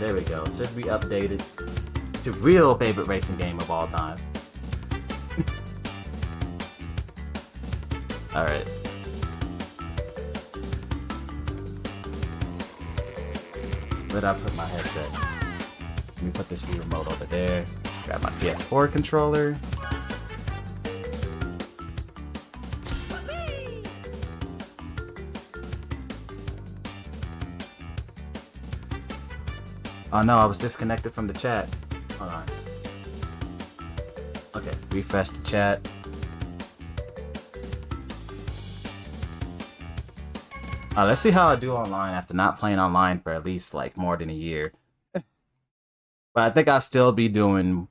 There we go. Should be updated to real favorite racing game of all time. Alright. Where'd I put my headset? Let me put this Wii remote over there. Grab my PS4 controller. Oh no, I was disconnected from the chat. Hold on. Okay, refresh the chat. Let's see how I do online after not playing online for at least like more than a year. But I think I'll still be doing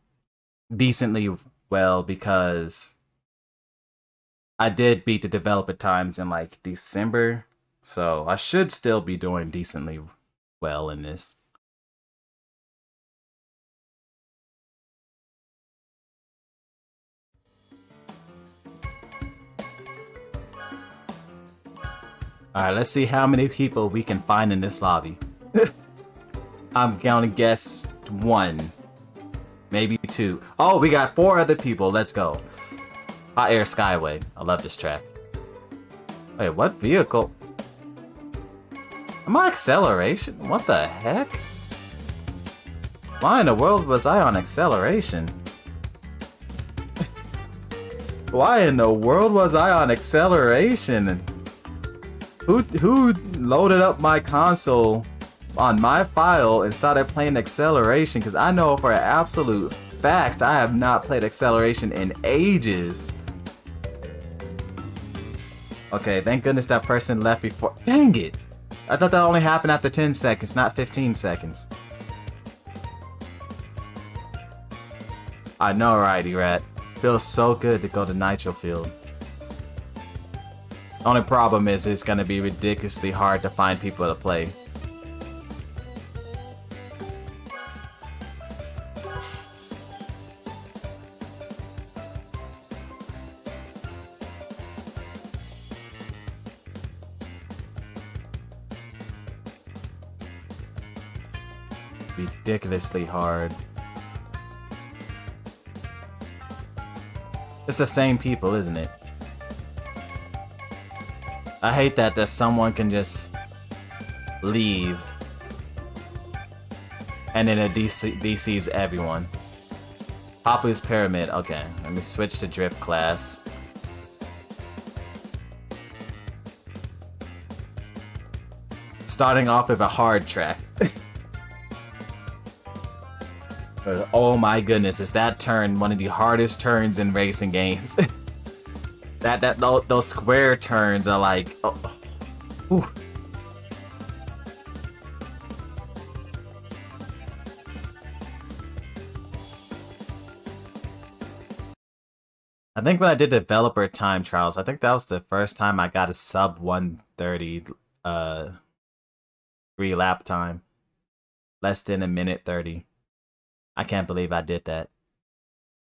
decently well because I did beat the developer times in like December. So I should still be doing decently well in this. Alright, let's see how many people we can find in this lobby. I'm gonna guess 1. Maybe 2. Oh, we got 4 other people. Let's go. Hot Air Skyway. I love this track. Wait, what vehicle? Am I acceleration? What the heck? Why in the world was I on acceleration? Why in the world was I on acceleration? Who loaded up my console on my file and started playing acceleration? Because I know for an absolute fact I have not played acceleration in ages. Okay, thank goodness that person left before. Dang it! I thought that only happened after 10 seconds, not 15 seconds. I know, right, E-Rat. Feels so good to go to Nitro-Fueled. Only problem is it's gonna be ridiculously hard to find people to play. Ridiculously hard. It's the same people, isn't it? I hate that someone can just leave and then it DCs everyone. Papu's Pyramid. Okay, let me switch to Drift class. Starting off with a hard track. Oh my goodness, is that turn one of the hardest turns in racing games? Those square turns are like, oh, whew. I think when I did developer time trials, I think that was the first time I got a sub 130 free lap time. Less than a minute 30. I can't believe I did that.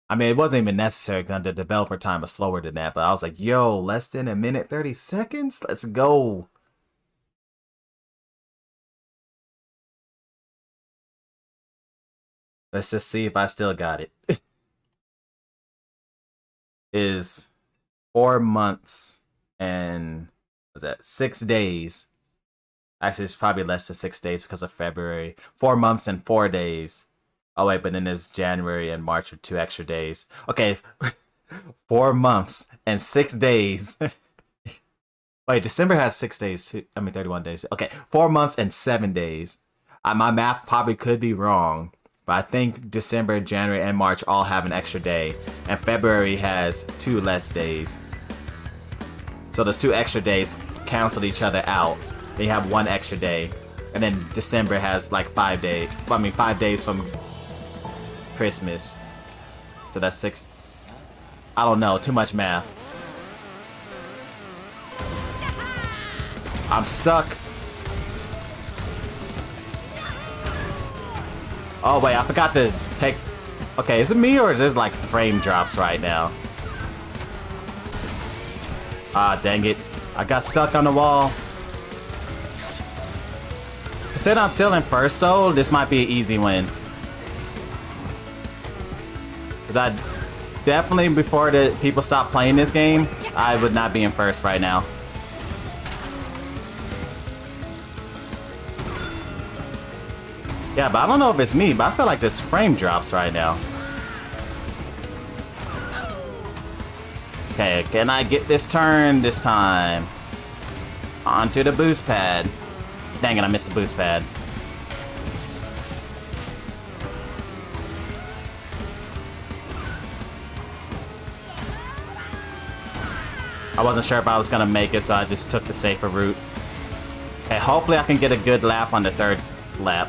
I mean, it wasn't even necessary because the developer time was slower than that, but I was like, yo, less than a minute 30 seconds? Let's go. Let's just see if I still got it. Is 4 months and, what's that, 6 days. Actually, it's probably less than 6 days because of February. 4 months and 4 days. Oh wait, but then there's January and March with 2 extra days. Okay, 4 months and 6 days. Wait, December has 6 days too. I mean 31 days. Okay, 4 months and 7 days. My math probably could be wrong, but I think December, January, and March all have an extra day, and February has 2 less days. So those 2 extra days cancel each other out. Then you have 1 extra day, and then December has like 5 days. I mean 5 days from Christmas. So that's 6. I don't know, too much math. I'm stuck. Oh wait, I forgot to take... Okay, is it me or is this like frame drops right now? Ah, dang it. I got stuck on the wall. Considering I'm still in first though, this might be an easy win. Cause I definitely, before the people stop playing this game, I would not be in first right now. Yeah, but I don't know if it's me, but I feel like this frame drops right now. Okay, can I get this turn this time? Onto the boost pad. Dang it, I missed the boost pad. I wasn't sure if I was gonna make it, so I just took the safer route. Okay, hopefully I can get a good lap on the third lap.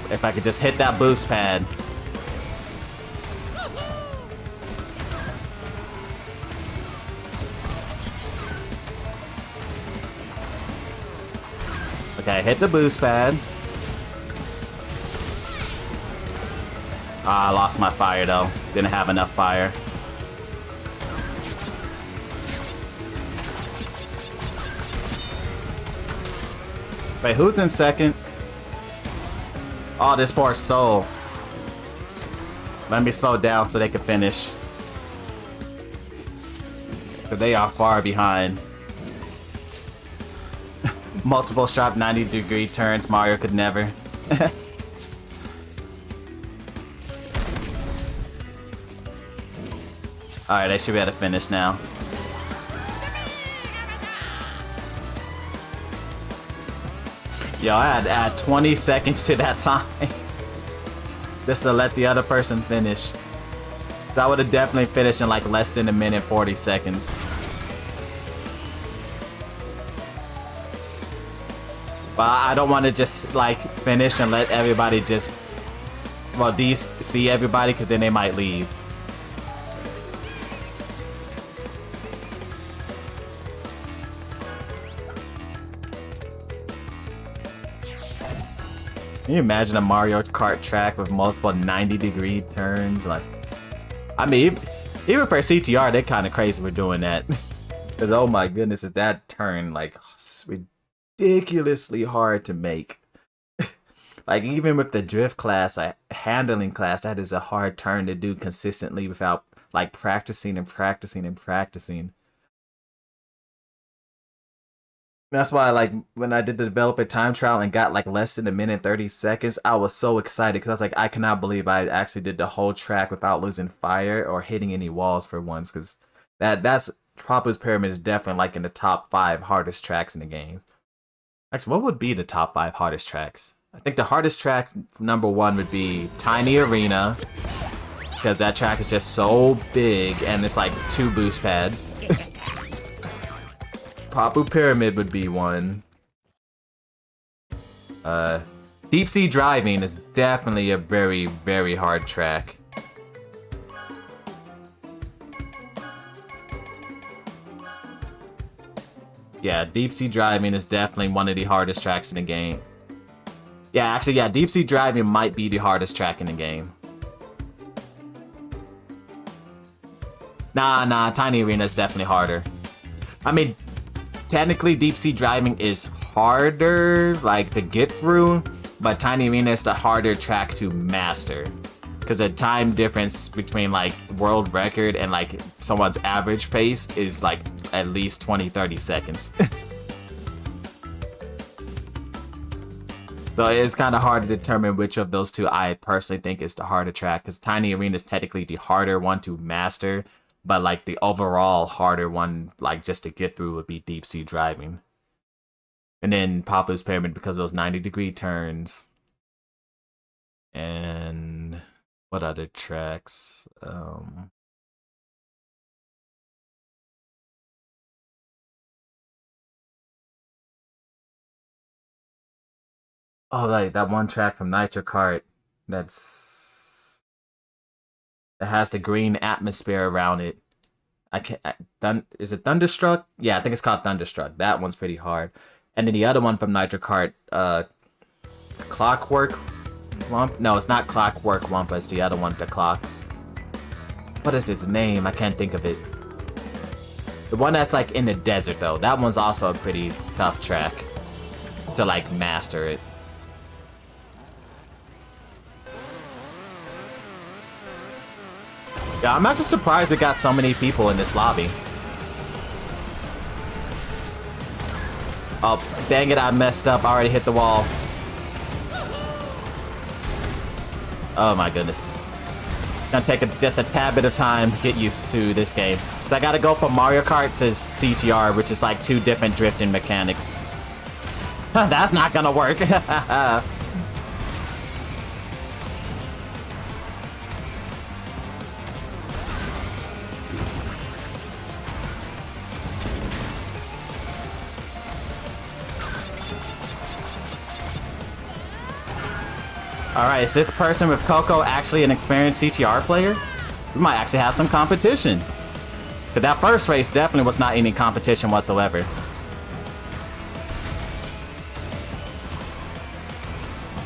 If I could just hit that boost pad. Okay, hit the boost pad. Ah, I lost my fire though. Didn't have enough fire. Wait, who's in second? Oh, this poor soul. Let me slow down so they can finish. Because they are far behind. Multiple sharp 90-degree turns, Mario could never. Alright, I should be able to finish now. Yo, I had to add 20 seconds to that time. Just to let the other person finish. So I would have definitely finished in like less than a minute 40 seconds. But I don't want to just like finish and let everybody just, well, see everybody, because then they might leave. Can you imagine a Mario Kart track with multiple 90-degree turns? Like, I mean, even for CTR, they're kind of crazy for doing that. Because, oh my goodness, is that turn like ridiculously hard to make. Like, even with the drift class, like handling class, that is a hard turn to do consistently without like practicing and practicing and practicing. That's why, like, when I did the developer time trial and got like less than a minute 30 seconds, I was so excited because I was like, I cannot believe I actually did the whole track without losing fire or hitting any walls for once. Because that's Papu's Pyramid is definitely like in the top 5 hardest tracks in the game. Actually, what would be the top 5 hardest tracks? I think the hardest track number 1 would be Tiny Arena, because that track is just so big and it's like 2 boost pads. Papu Pyramid would be one. Deep Sea Driving is definitely a very, very hard track. Yeah, Deep Sea Driving is definitely one of the hardest tracks in the game. Yeah, actually, yeah, Deep Sea Driving might be the hardest track in the game. Nah, Tiny Arena is definitely harder. I mean, technically, Deep Sea Driving is harder, like, to get through, but Tiny Arena is the harder track to master. Because the time difference between, like, world record and, like, someone's average pace is, like, at least 20-30 seconds. So it's kind of hard to determine which of those two I personally think is the harder track, because Tiny Arena is technically the harder one to master, but like the overall harder one, like just to get through, would be Deep Sea Driving. And then Papu's Pyramid because of those 90-degree turns. And what other tracks? Oh, like that one track from Nitro Kart that has the green atmosphere around it. Is it Thunderstruck? Yeah, I think it's called Thunderstruck. That one's pretty hard. And then the other one from Nitro Kart, it's Clockwork Wump? No, it's not Clockwork Wumpa, it's the other one with the clocks. What is its name? I can't think of it. The one that's like in the desert though, that one's also a pretty tough track. to like master it. Yeah, I'm actually surprised we got so many people in this lobby. Oh, dang it, I messed up. I already hit the wall. Oh my goodness. It's gonna take just a tad bit of time to get used to this game. So I gotta go from Mario Kart to CTR, which is like 2 different drifting mechanics. That's not gonna work. Alright, is this person with Coco actually an experienced CTR player? We might actually have some competition. But that first race definitely was not any competition whatsoever.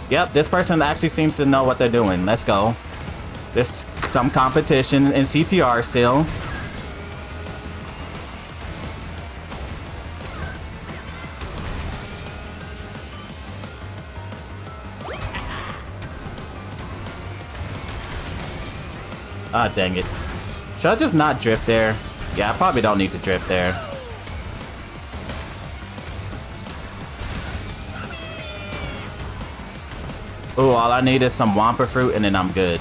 Yep, this person actually seems to know what they're doing. Let's go. There's some competition in CTR still. Ah, dang it. Should I just not drift there? Yeah, I probably don't need to drift there. Ooh, all I need is some Wampa fruit and then I'm good.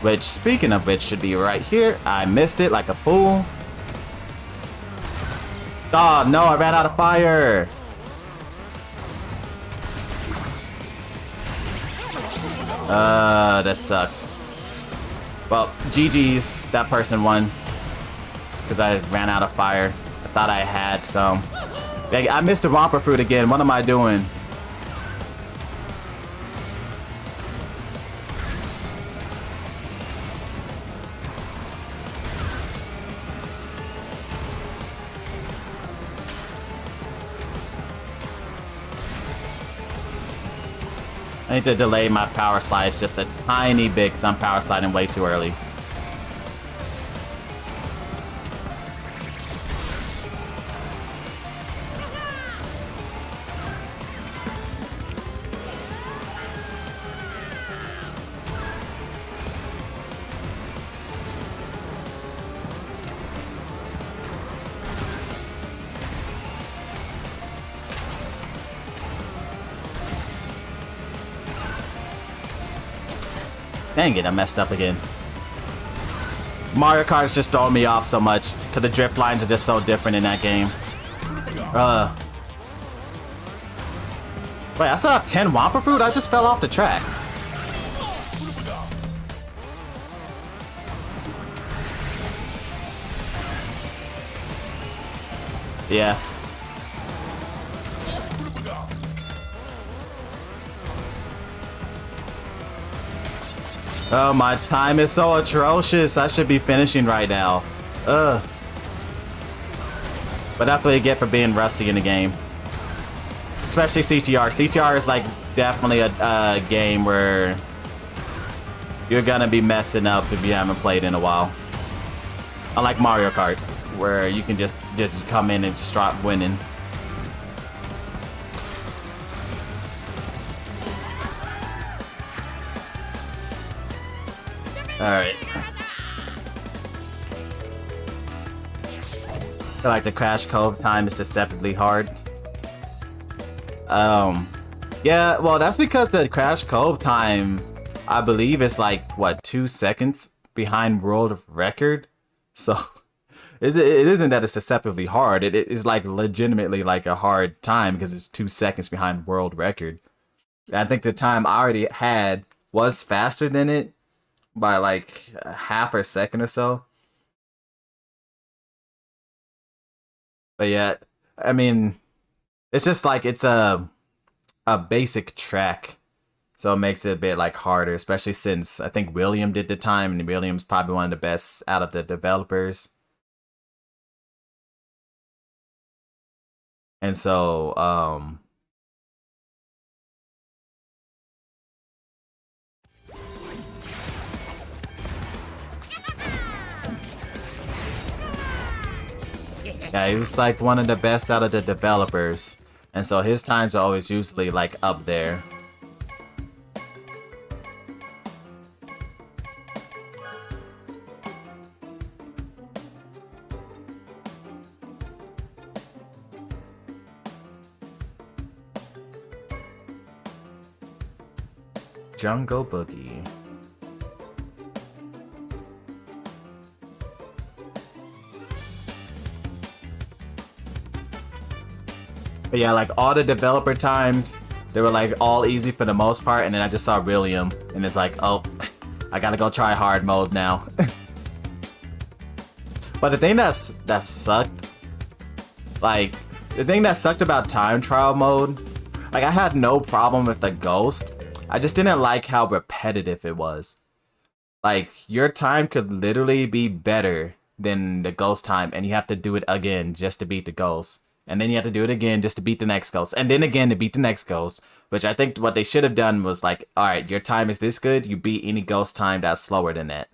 Which, speaking of which, should be right here. I missed it like a fool. Oh, no, I ran out of fire. That sucks. Well, GG's, that person won. Because I ran out of fire. I thought I had some. Dang, I missed the Wampa fruit again. What am I doing? I need to delay my power slides just a tiny bit because I'm power sliding way too early. Dang it, I messed up again. Mario Kart's just throwing me off so much because the drift lines are just so different in that game. Wait, I still have 10 Wampa fruit? I just fell off the track. Yeah. Oh, my time is so atrocious. I should be finishing right now. Ugh. But that's what you get for being rusty in the game. Especially CTR. CTR is like definitely a game where you're gonna be messing up if you haven't played in a while. Unlike Mario Kart, where you can just come in and start winning. Alright. I feel like the Crash Cove time is deceptively hard. Yeah, well, that's because the Crash Cove time, I believe, is like, what, 2 seconds behind world record? So, it isn't that it's deceptively hard. It is like legitimately like a hard time because it's 2 seconds behind world record. And I think the time I already had was faster than it by like half a second or so. But yeah, I mean, it's just like it's a basic track, so it makes it a bit like harder, especially since I think William did the time, and William's probably one of the best out of the developers. And so, yeah, he was like one of the best out of the developers. And so his times are always usually like up there. Jungle Boogie. But yeah, like all the developer times, they were like all easy for the most part, and then I just saw William, and it's like, oh, I gotta go try hard mode now. But the thing that sucked, like, the thing that sucked about time trial mode, like I had no problem with the ghost. I just didn't like how repetitive it was. Like, your time could literally be better than the ghost time, and you have to do it again just to beat the ghost. And then you have to do it again just to beat the next ghost. And then again to beat the next ghost. Which I think what they should have done was like, alright, your time is this good, you beat any ghost time that's slower than that.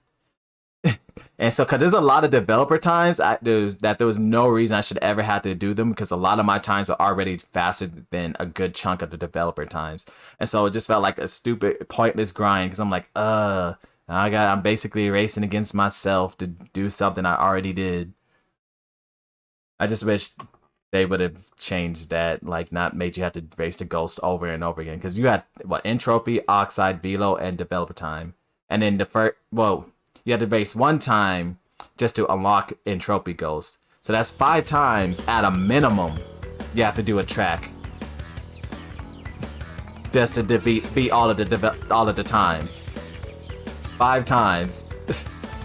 And so, because there's a lot of developer times there was no reason I should ever have to do them, because a lot of my times were already faster than a good chunk of the developer times. And so it just felt like a stupid, pointless grind, because I'm like, I'm basically racing against myself to do something I already did. I just wish they would have changed that, like not made you have to race the ghost over and over again, because you had what, entropy, oxide, velo, and developer time, and then you had to race one time just to unlock entropy ghost. So that's 5 times at a minimum you have to do a track just to beat all of the times. 5 times,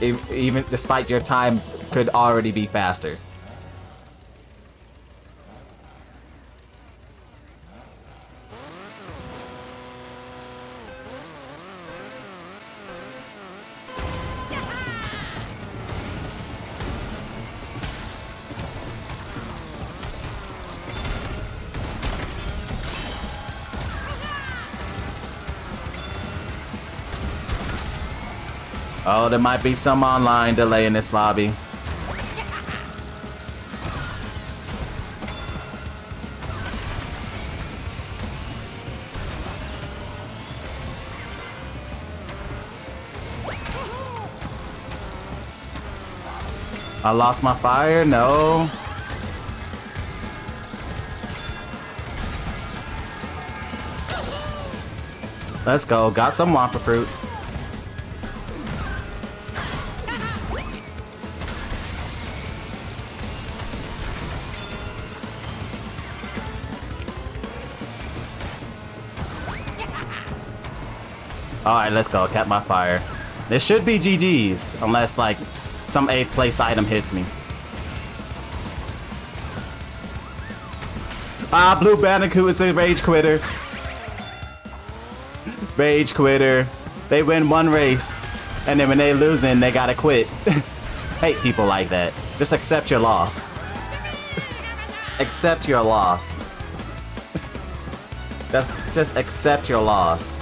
even despite your time could already be faster. Oh, there might be some online delay in this lobby. I lost my fire? No. Let's go. Got some Wampa fruit. Alright, let's go. Cap my fire. This should be GG's, unless, like, some 8th place item hits me. Ah, Blue Bandicoot is a rage quitter. Rage quitter. They win one race, and then when they losing, they gotta quit. Hate people like that. Just accept your loss. Accept your loss. Just accept your loss.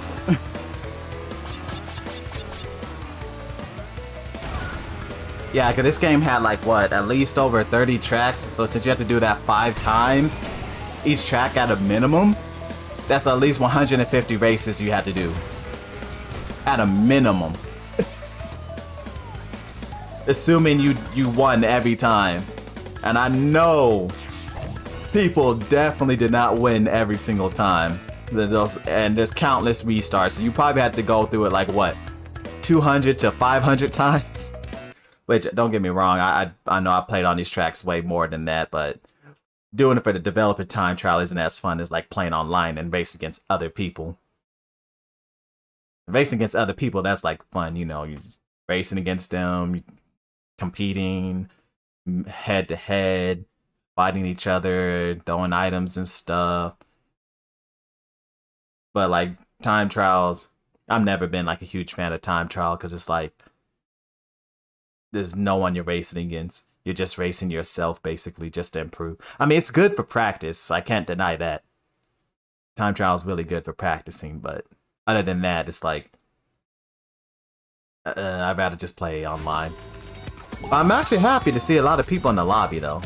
Yeah, because this game had like, what, at least over 30 tracks, so since you have to do that 5 times, each track at a minimum, that's at least 150 races you had to do. At a minimum. Assuming you won every time. And I know people definitely did not win every single time. And there's countless restarts, so you probably had to go through it like, what, 200 to 500 times? Which, don't get me wrong, I know I played on these tracks way more than that, but doing it for the developer time trial isn't as fun as like playing online and racing against other people. Racing against other people, that's like fun, you know, you're racing against them, competing head to head, fighting each other, throwing items and stuff. But like time trials, I've never been like a huge fan of time trial, because it's like, there's no one you're racing against. You're just racing yourself, basically, just to improve. I mean, it's good for practice. I can't deny that. Time trial is really good for practicing, but other than that, it's like, I'd rather just play online. But I'm actually happy to see a lot of people in the lobby, though.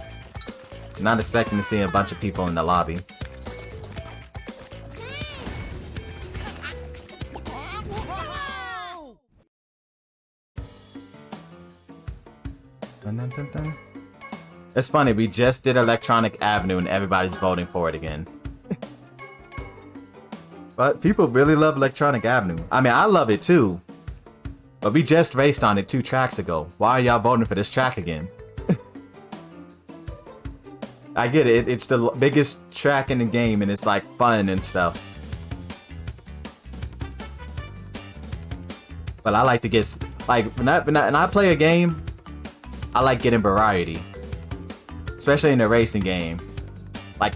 Not expecting to see a bunch of people in the lobby. Dun, dun, dun, dun. It's funny, we just did Electronic Avenue and everybody's voting for it again. But people really love Electronic Avenue. I mean, I love it too. But we just raced on it 2 tracks ago. Why are y'all voting for this track again? I get it. It's the biggest track in the game and it's like fun and stuff. But I like to get, like, when I play a game, I like getting variety. Especially in a racing game. Like,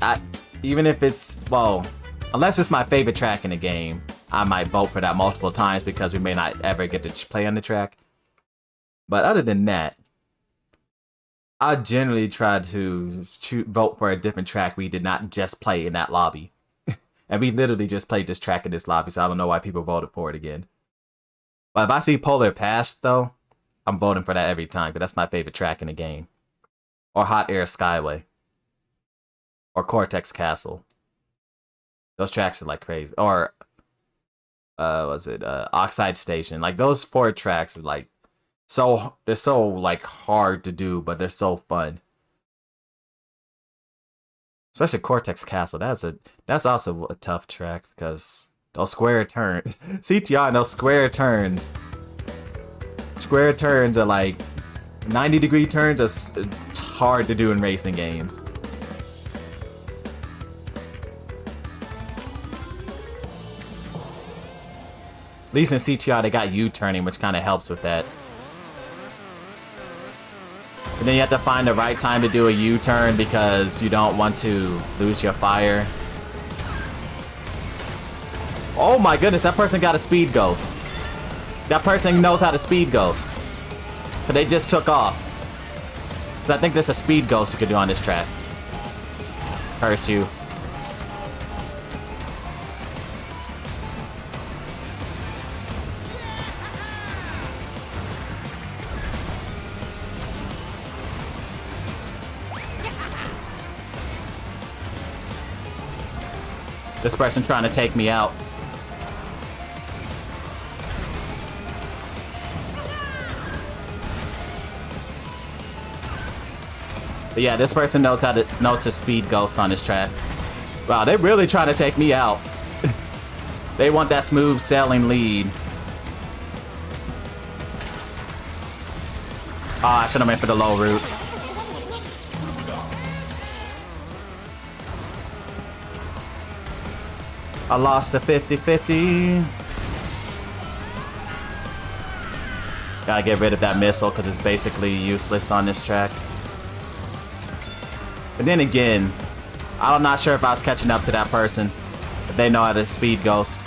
even if it's, well, unless it's my favorite track in the game, I might vote for that multiple times because we may not ever get to play on the track. But other than that, I generally try to vote for a different track we did not just play in that lobby. And we literally just played this track in this lobby, so I don't know why people voted for it again. But if I see Polar Pass, though, I'm voting for that every time, because that's my favorite track in the game. Or Hot Air Skyway. Or Cortex Castle. Those tracks are like crazy. Or, Oxide Station. Like, those 4 tracks are like, they're so like hard to do, but they're so fun. Especially Cortex Castle. That's also a tough track because those square turns. CTR and those square turns. Square turns are like 90-degree turns. It's hard to do in racing games. At least in CTR they got U-turning, which kind of helps with that. And then you have to find the right time to do a U-turn because you don't want to lose your fire. Oh my goodness, that person got a speed ghost. That person knows how to speed ghost. But they just took off. So I think there's a speed ghost you could do on this track. Curse you. This person trying to take me out. But yeah, this person knows to speed ghost on this track. Wow, they really trying to take me out. They want that smooth sailing lead. Oh, I should have went for the low route. I lost a 50-50. Gotta get rid of that missile because it's basically useless on this track. But then again, I'm not sure if I was catching up to that person. But they know how to speed ghost.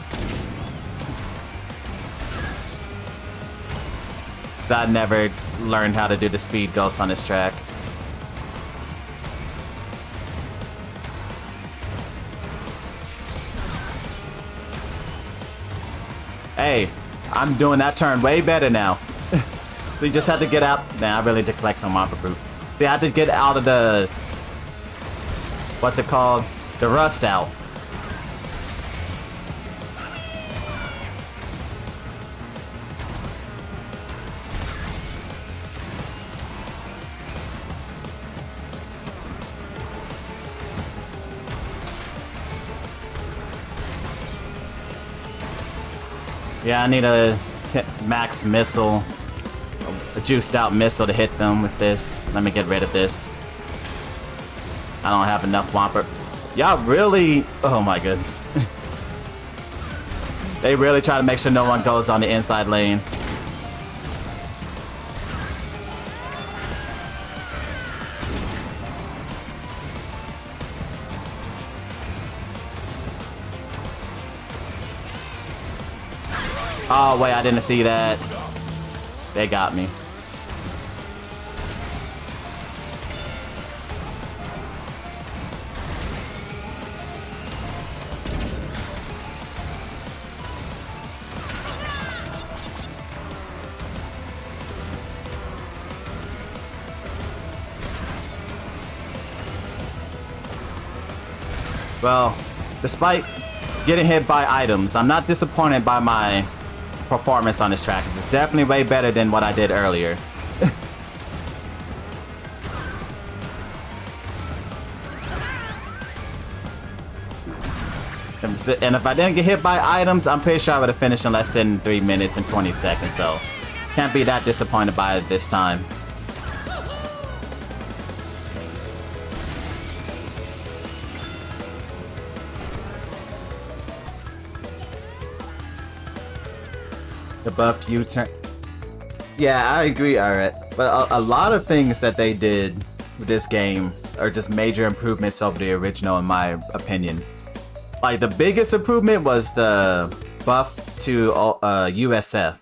Because I never learned how to do the speed ghost on this track. Hey, I'm doing that turn way better now. So you just have to get out. Nah, I really did collect some Wampa Fruit. See, I had to get out of the... What's it called? The rust out. Yeah, I need a max missile, a juiced out missile to hit them with this. Let me get rid of this. I don't have enough Whomper. Y'all really, oh my goodness. They really try to make sure no one goes on the inside lane. Oh, wait, I didn't see that. They got me. Well, despite getting hit by items, I'm not disappointed by my performance on this track. It's definitely way better than what I did earlier. And if I didn't get hit by items, I'm pretty sure I would have finished in less than 3 minutes and 20 seconds, so can't be that disappointed by it this time. The buff U-turn. Yeah, I agree, Alright. But a lot of things that they did with this game are just major improvements over the original, in my opinion. Like, the biggest improvement was the buff to USF.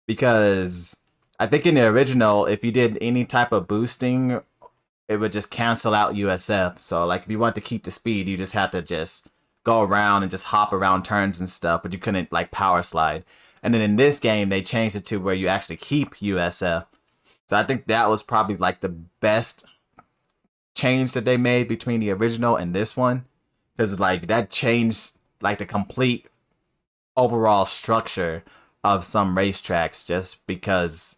Because I think in the original, if you did any type of boosting, it would just cancel out USF. So, like, if you want to keep the speed, you just had to just go around and just hop around turns and stuff, but you couldn't, like, power slide. And then in this game, they changed it to where you actually keep USF. So I think that was probably, like, the best change that they made between the original and this one. Because, like, that changed, like, the complete overall structure of some racetracks just because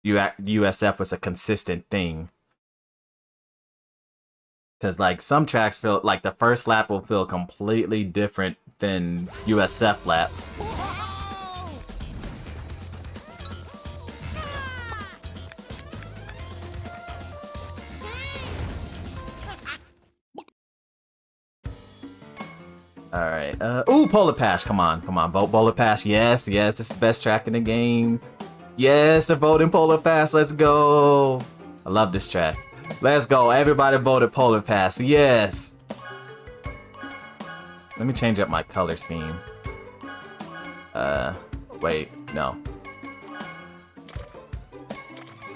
USF was a consistent thing. Because, like, some tracks feel like the first lap will feel completely different than USF laps. Alright, ooh, Polar Pass, come on, vote Polar Pass, yes, this is the best track in the game. Yes, they're voting Polar Pass, let's go. I love this track. Let's go, everybody voted Polar Pass, yes. Let me change up my color scheme. Wait, no.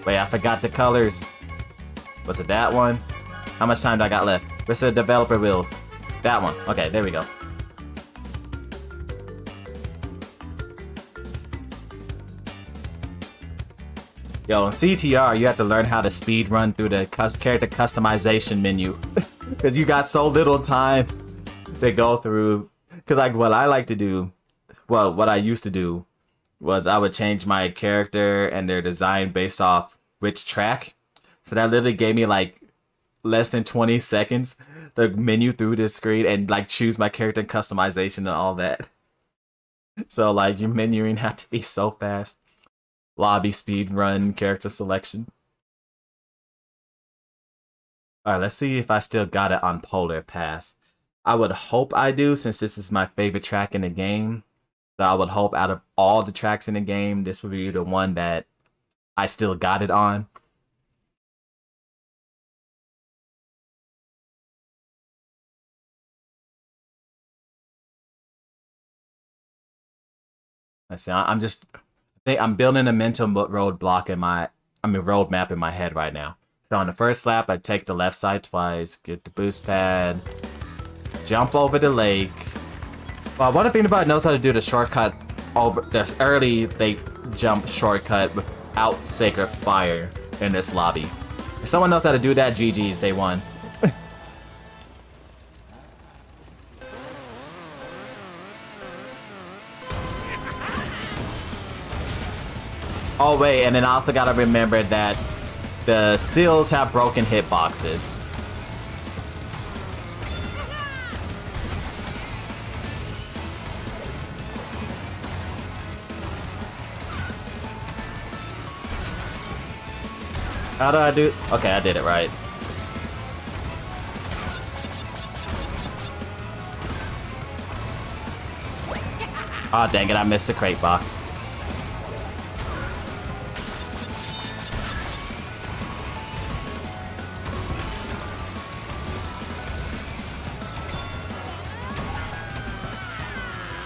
Wait, I forgot the colors. Was it that one? How much time do I got left? Where's the developer wheels? That one, okay, there we go. Yo, in CTR, you have to learn how to speed run through the character customization menu. Because you got so little time to go through. Because, like, what I like to do, well, what I used to do, was I would change my character and their design based off which track. So that literally gave me, like, less than 20 seconds the menu through this screen and, like, choose my character customization and all that. So, like, your menuing had to be so fast. Lobby speed run character selection. Alright, let's see if I still got it on Polar Pass. I would hope I do, since this is my favorite track in the game. So I would hope out of all the tracks in the game, this would be the one that I still got it on. Let's see, I'm building a mental roadmap in my head right now. So on the first lap, I take the left side twice, get the boost pad, jump over the lake. Well, one thing about it knows how to do the shortcut over this early late jump shortcut without Sacred Fire in this lobby. If someone knows how to do that, GG's, they won. Oh wait, and then I also gotta remember that the seals have broken hitboxes. How do I do? Okay, I did it right. Ah, oh, dang it, I missed a crate box.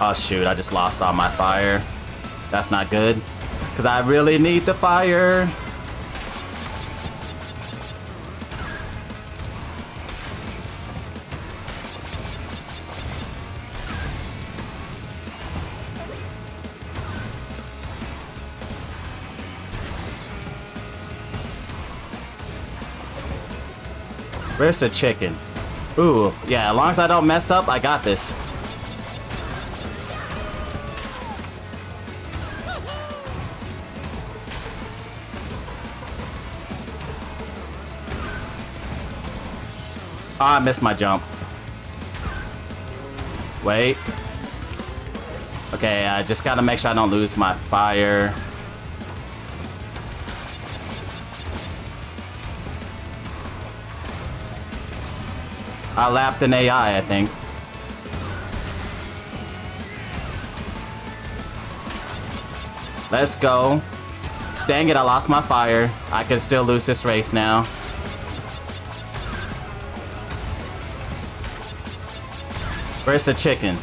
Oh shoot, I just lost all my fire. That's not good. Because I really need the fire. Where's the chicken? Ooh, yeah, as long as I don't mess up, I got this. Oh, I missed my jump. Wait. Okay, I just gotta make sure I don't lose my fire. I lapped an AI, I think. Let's go. Dang it, I lost my fire. I can still lose this race now. Where's the chicken?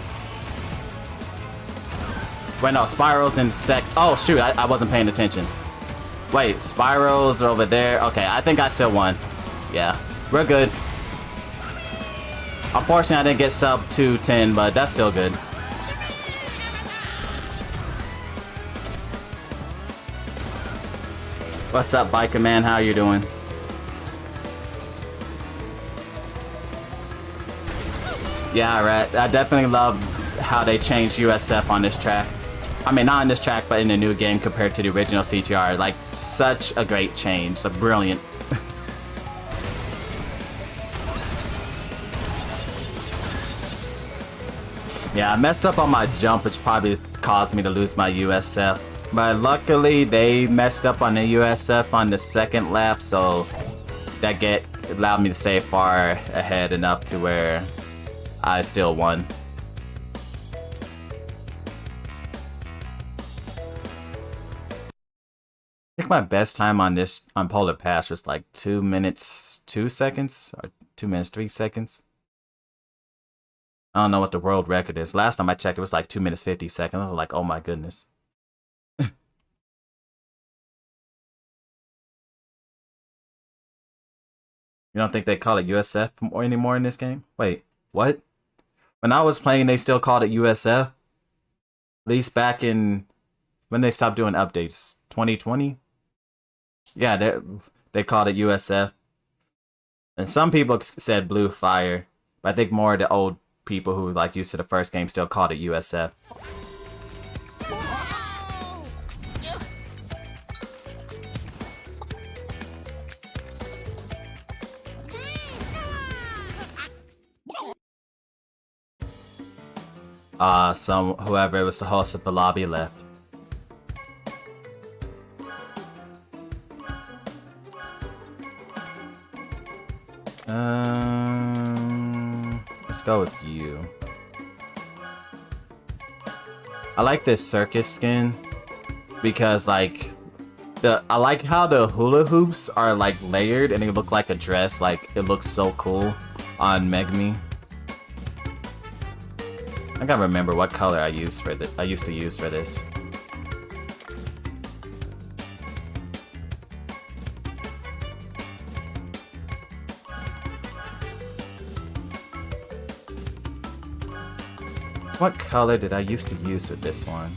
Wait, no, Spiral's in sec. Oh, shoot, I wasn't paying attention. Wait, Spirals are over there. Okay, I think I still won. Yeah, we're good. Unfortunately, I didn't get sub 210, but that's still good. What's up, biker man? How you doing? Yeah, right. I definitely love how they changed USF on this track. I mean, not on this track, but in the new game compared to the original CTR. Like, such a great change. Like, brilliant. Yeah, I messed up on my jump, which probably caused me to lose my USF. But luckily, they messed up on the USF on the second lap, so that allowed me to stay far ahead enough to where I still won. I think my best time on Polar Pass was like 2 minutes 2 seconds or 2 minutes 3 seconds. I don't know what the world record is. Last time I checked, it was like 2 minutes 50 seconds. I was like, oh my goodness. You don't think they call it USF anymore in this game? Wait, what? When I was playing, they still called it USF? At least back in... when they stopped doing updates? 2020? Yeah, they called it USF. And some people said Blue Fire. But I think more of the old people who like used to the first game still called it USF. Whoever was the host of the lobby left. Let's go with you. I like this circus skin because like I like how the hula hoops are like layered and they look like a dress. Like it looks so cool on Megami. I gotta remember what color I used to use for this. What color did I used to use with this one?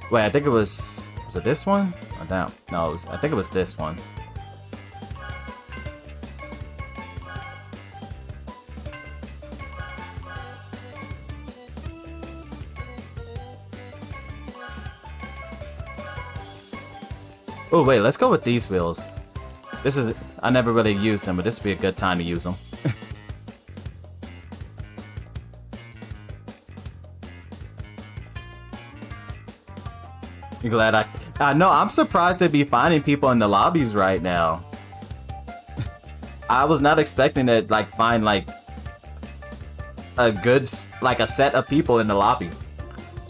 Wait, I think it was it this one? Or that? No, I think it was this one. Oh wait, let's go with these wheels. I never really used them, but this would be a good time to use them. You glad I know, I'm surprised to be finding people in the lobbies right now. I was not expecting to like find like a set of people in the lobby.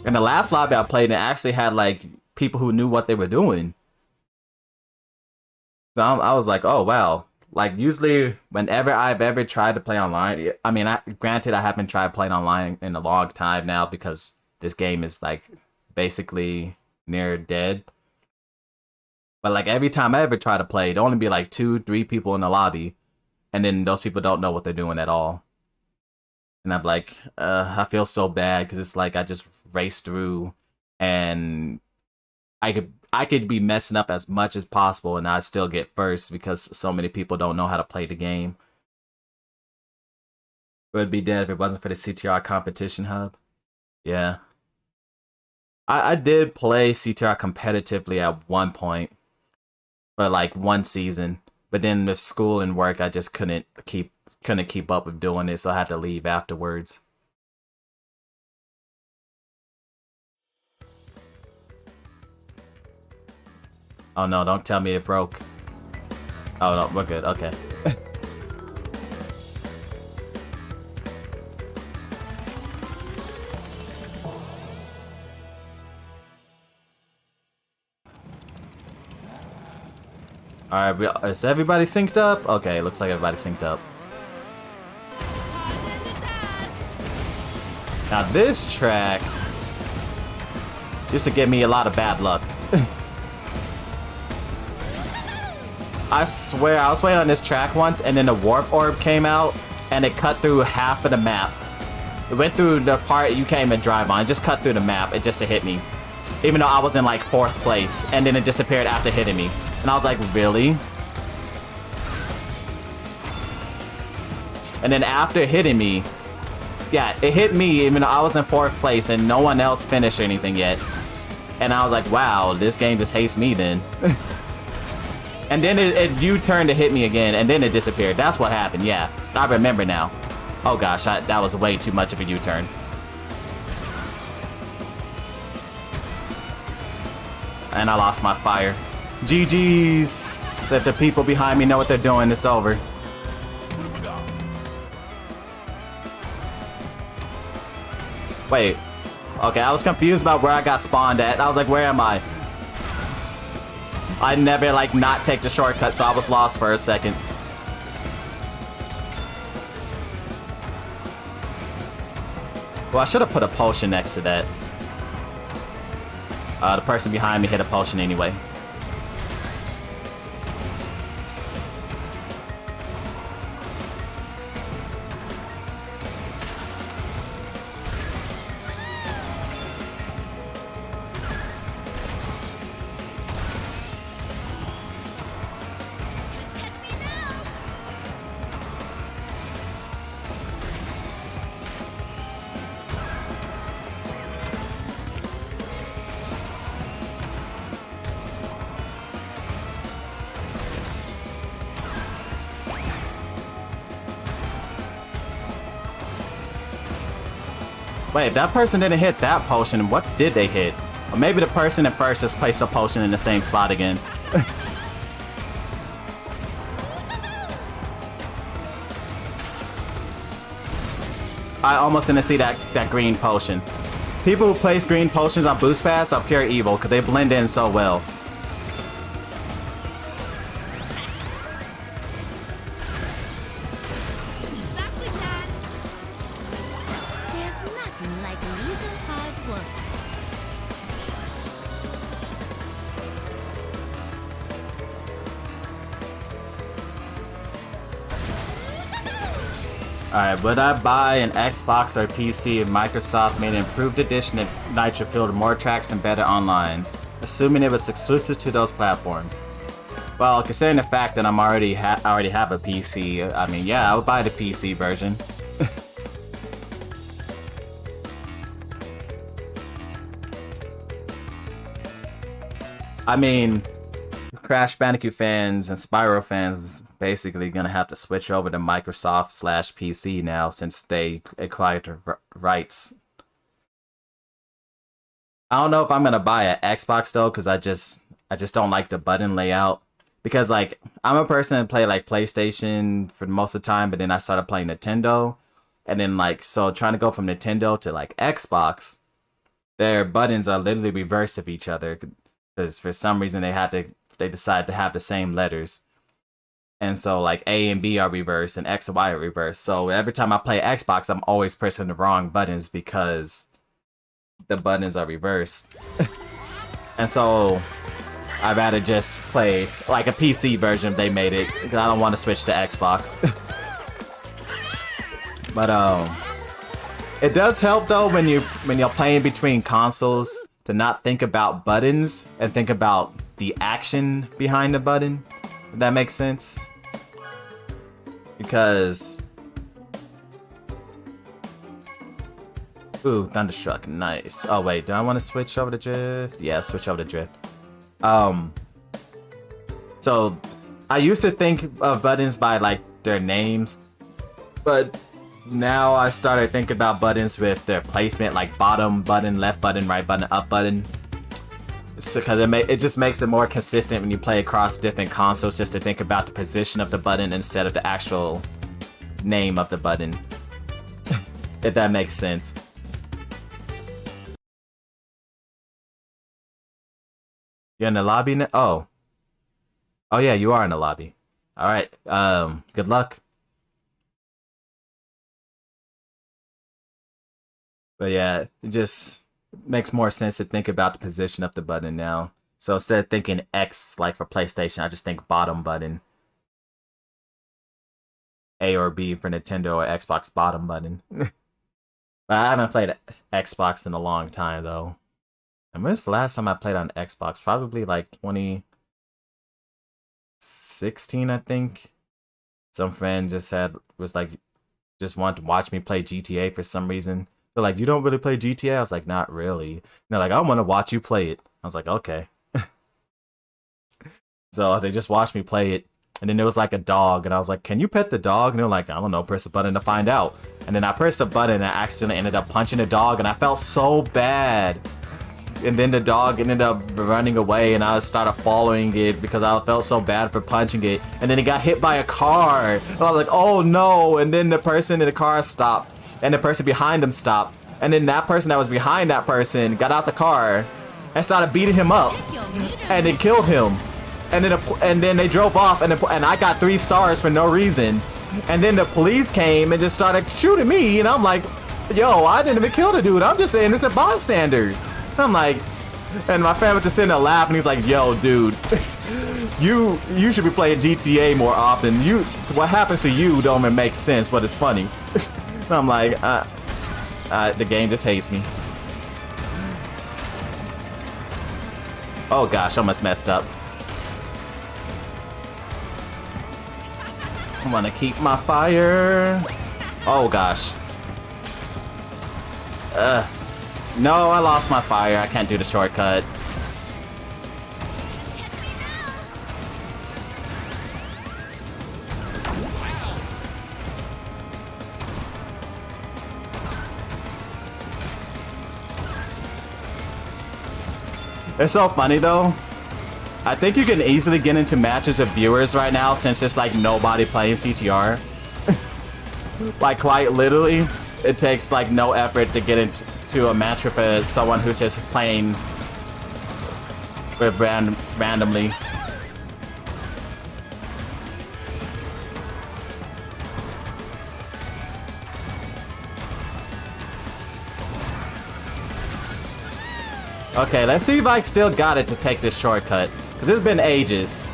In the last lobby I played, it actually had like people who knew what they were doing. So I was like, oh wow. Like usually whenever I've ever tried to play online, I mean, granted I haven't tried playing online in a long time now because this game is like basically near dead. But like every time I ever try to play, there'll only be like 2-3 people in the lobby, and then those people don't know what they're doing at all. And I'm like, I feel so bad because it's like I just raced through, and I could be messing up as much as possible, and I still get first because so many people don't know how to play the game. It would be dead if it wasn't for the CTR competition hub. Yeah. I did play CTR competitively at one point for like one season, But then with school and work, I just couldn't keep up with doing it, so I had to leave afterwards. Oh no, don't tell me it broke. Oh no, we're good, okay. Alright, is everybody synced up? Okay, looks like everybody's synced up. Now this track used to give me a lot of bad luck. I swear, I was playing on this track once, and then the warp orb came out, and it cut through half of the map. It went through the part you can't even drive on. It just cut through the map. It just to hit me. Even though I was in like 4th place, and then it disappeared after hitting me. And I was like, really? And then after hitting me, yeah, it hit me even though I was in 4th place, and no one else finished anything yet. And I was like, wow, this game just hates me then. And then it U-turned to hit me again, and then it disappeared. That's what happened, yeah. I remember now. Oh gosh, that was way too much of a U-turn. And I lost my fire. GG's. If the people behind me know what they're doing, it's over. Wait. Okay, I was confused about where I got spawned at. I was like, where am I? I never, like, not take the shortcut, so I was lost for a second. Well, I should have put a potion next to that. The person behind me hit a potion anyway. Wait, if that person didn't hit that potion, what did they hit? Or maybe the person in first just placed a potion in the same spot again. I almost didn't see that green potion. People who place green potions on boost pads are pure evil because they blend in so well. Alright, would I buy an Xbox or PC if Microsoft made an improved edition of Nitro-Fueled with more tracks and better online, assuming it was exclusive to those platforms? Well, considering the fact that I already have a PC, I mean, yeah, I would buy the PC version. I mean, Crash Bandicoot fans and Spyro fans basically gonna have to switch over to Microsoft/PC now since they acquired the rights. I don't know if I'm gonna buy an Xbox though, because I just don't like the button layout. Because like I'm a person that play like PlayStation for most of the time, but then I started playing Nintendo, and then like so trying to go from Nintendo to like Xbox, their buttons are literally reversed of each other because for some reason they decided to have the same letters. And so like A and B are reversed and X and Y are reversed. So every time I play Xbox, I'm always pressing the wrong buttons because the buttons are reversed. And so I'd rather just play like a PC version if they made it, because I don't want to switch to Xbox. But it does help though when you're playing between consoles to not think about buttons and think about the action behind the button. If that makes sense. Because ooh, Thunderstruck, nice. Oh wait, do I want to switch over to drift? Yeah, switch over to drift. So I used to think of buttons by like their names, but now I started thinking about buttons with their placement, like bottom button, left button, right button, up button. Because it just makes it more consistent when you play across different consoles, just to think about the position of the button instead of the actual name of the button. If that makes sense. You're in the lobby now? Oh. Oh yeah, you are in the lobby. Alright, good luck. But yeah, it just makes more sense to think about the position of the button now. So instead of thinking X like for PlayStation, I just think bottom button. A or B for Nintendo or Xbox bottom button. But I haven't played Xbox in a long time though. And when's the last time I played on Xbox? Probably like 2016, I think. Some friend just just wanted to watch me play GTA for some reason. They're like, you don't really play GTA? I was like, not really. And they're like, I want to watch you play it. I was like, okay. So they just watched me play it. And then there was like a dog. And I was like, can you pet the dog? And they're like, I don't know, press the button to find out. And then I pressed the button and I accidentally ended up punching the dog. And I felt so bad. And then the dog ended up running away. And I started following it because I felt so bad for punching it. And then it got hit by a car. And I was like, oh no. And then the person in the car stopped. And the person behind him stopped. And then that person that was behind that person got out the car and started beating him up. And it killed him. And then they drove off, and I got 3 stars for no reason. And then the police came and just started shooting me, and I'm like, yo, I didn't even kill the dude. I'm just saying, it's a bystander. And I'm like, and my friend was just sitting there laughing. He's like, yo, dude, you should be playing GTA more often. What happens to you don't even make sense, but it's funny. And I'm like, the game just hates me. Oh gosh, I almost messed up. I want to keep my fire. Oh gosh. No, I lost my fire. I can't do the shortcut. It's so funny though. I think you can easily get into matches with viewers right now since there's like nobody playing CTR. Like quite literally, it takes like no effort to get into a match with someone who's just playing with randomly. Okay, let's see if I still got it to take this shortcut. Because it's been ages.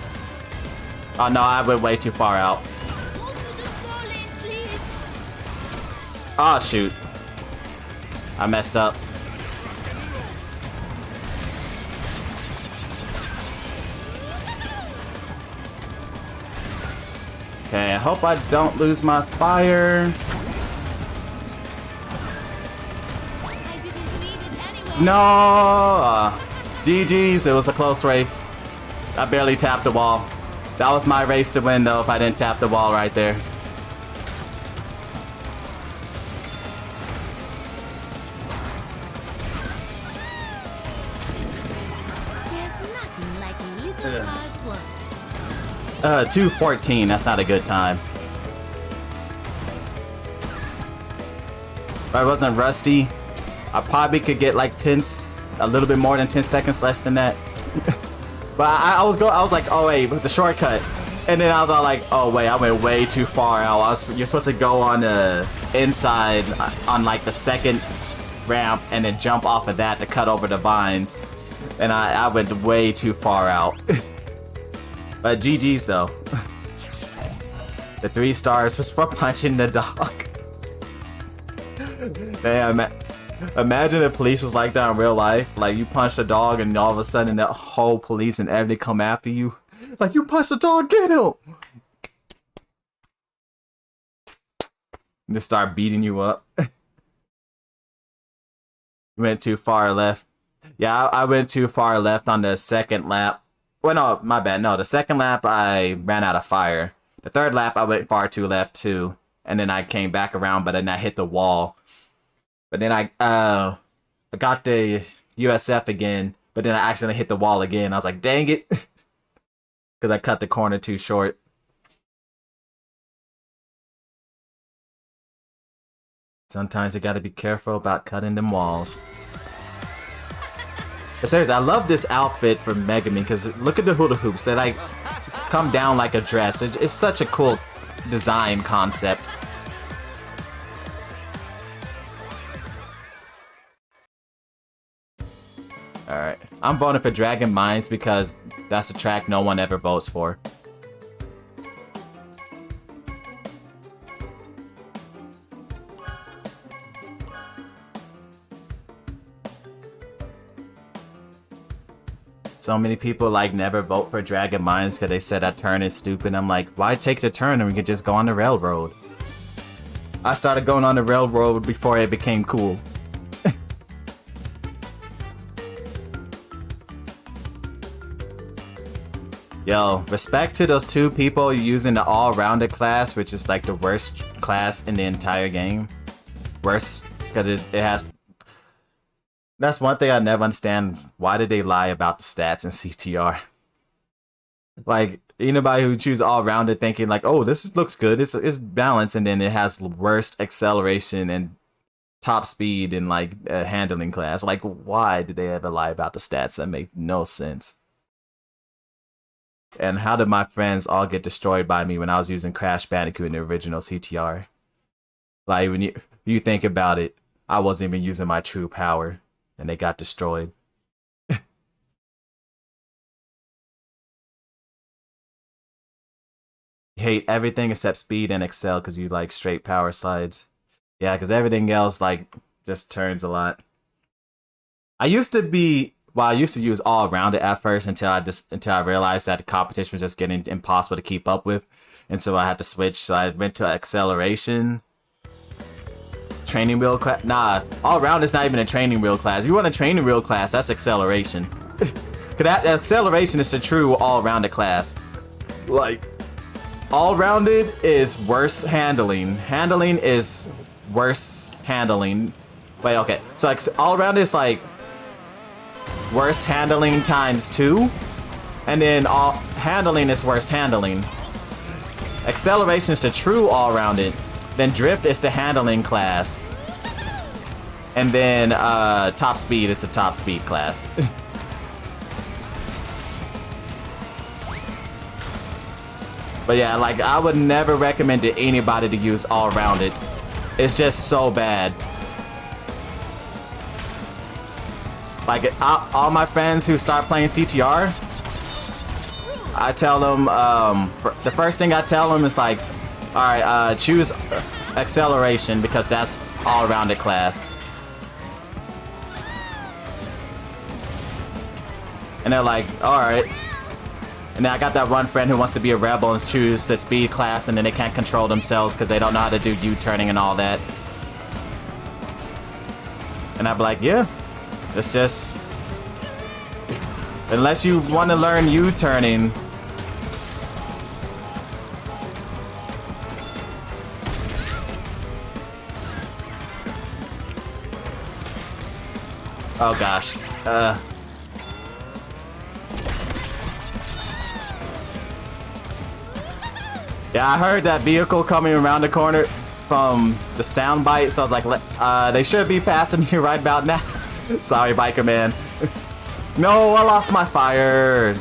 Oh no, I went way too far out. Oh shoot. I messed up. Okay, I hope I don't lose my fire. No! GG's, it was a close race. I barely tapped the wall. That was my race to win though if I didn't tap the wall right there. There's nothing like a little hard work. 2:14, that's not a good time. If I wasn't rusty, I probably could get like a little bit more than 10 seconds less than that. But I was like, oh wait, with the shortcut. And then I was all like, oh wait, I went way too far out. You're supposed to go on the inside on like the second ramp and then jump off of that to cut over the vines. And I went way too far out. But GG's though. The 3 stars was for punching the dog. Damn, imagine if police was like that in real life. Like you punch a dog and all of a sudden the whole police and everything come after you. Like you punched the dog, get him! And just start beating you up. You went too far left. Yeah, I went too far left on the second lap. Well, no, my bad. No, the second lap I ran out of fire. The third lap I went far too left too, and then I came back around, but then I hit the wall. But then I got the USF again, but then I accidentally hit the wall again. I was like, dang it, because I cut the corner too short. Sometimes you gotta be careful about cutting them walls. But seriously, I love this outfit for Megami because look at the hula hoops. They like come down like a dress. It's such a cool design concept. Alright, I'm voting for Dragon Mines because that's a track no one ever votes for. So many people like never vote for Dragon Mines because they said that turn is stupid. I'm like, why take the turn and we could just go on the railroad? I started going on the railroad before it became cool. Yo, respect to those two people using the all-rounded class, which is like the worst class in the entire game. Worst, because it has... That's one thing I never understand. Why did they lie about the stats in CTR? Like, anybody who chooses all-rounded thinking like, oh, looks good, it's balanced, and then it has worst acceleration and top speed in like a handling class. Like, why did they ever lie about the stats? That make no sense. And how did my friends all get destroyed by me when I was using Crash Bandicoot in the original CTR? Like, when you think about it, I wasn't even using my true power, and they got destroyed. You hate everything except speed and excel because you like straight power slides. Yeah, because everything else, like, just turns a lot. I used to use all-rounded at first until I realized that the competition was just getting impossible to keep up with. And so I had to switch. So I went to acceleration. Training wheel class. Nah, all-round is not even a training wheel class. If you want a training wheel class, that's acceleration. Cause that acceleration is the true all-rounded class. Like, all-rounded is worse handling. Handling is worse handling. Wait, okay. So like, all-rounded is like worst handling times 2, and then all handling is worst handling. Acceleration is the true all-rounded. Then drift is the handling class, and then top speed is the top speed class. But yeah, like, I would never recommend to anybody to use all-rounded. It's just so bad. Like, all my friends who start playing CTR, I tell them, the first thing I tell them is like, alright, choose acceleration because that's all-rounded class. And they're like, alright. And then I got that one friend who wants to be a rebel and choose the speed class, and then they can't control themselves because they don't know how to do U-turning and all that. And I'd be like, yeah. It's just... Unless you want to learn U-turning... Oh gosh. Yeah, I heard that vehicle coming around the corner from the sound bite, so I was like, they should be passing me right about now. Sorry, biker man. No, I lost my fire.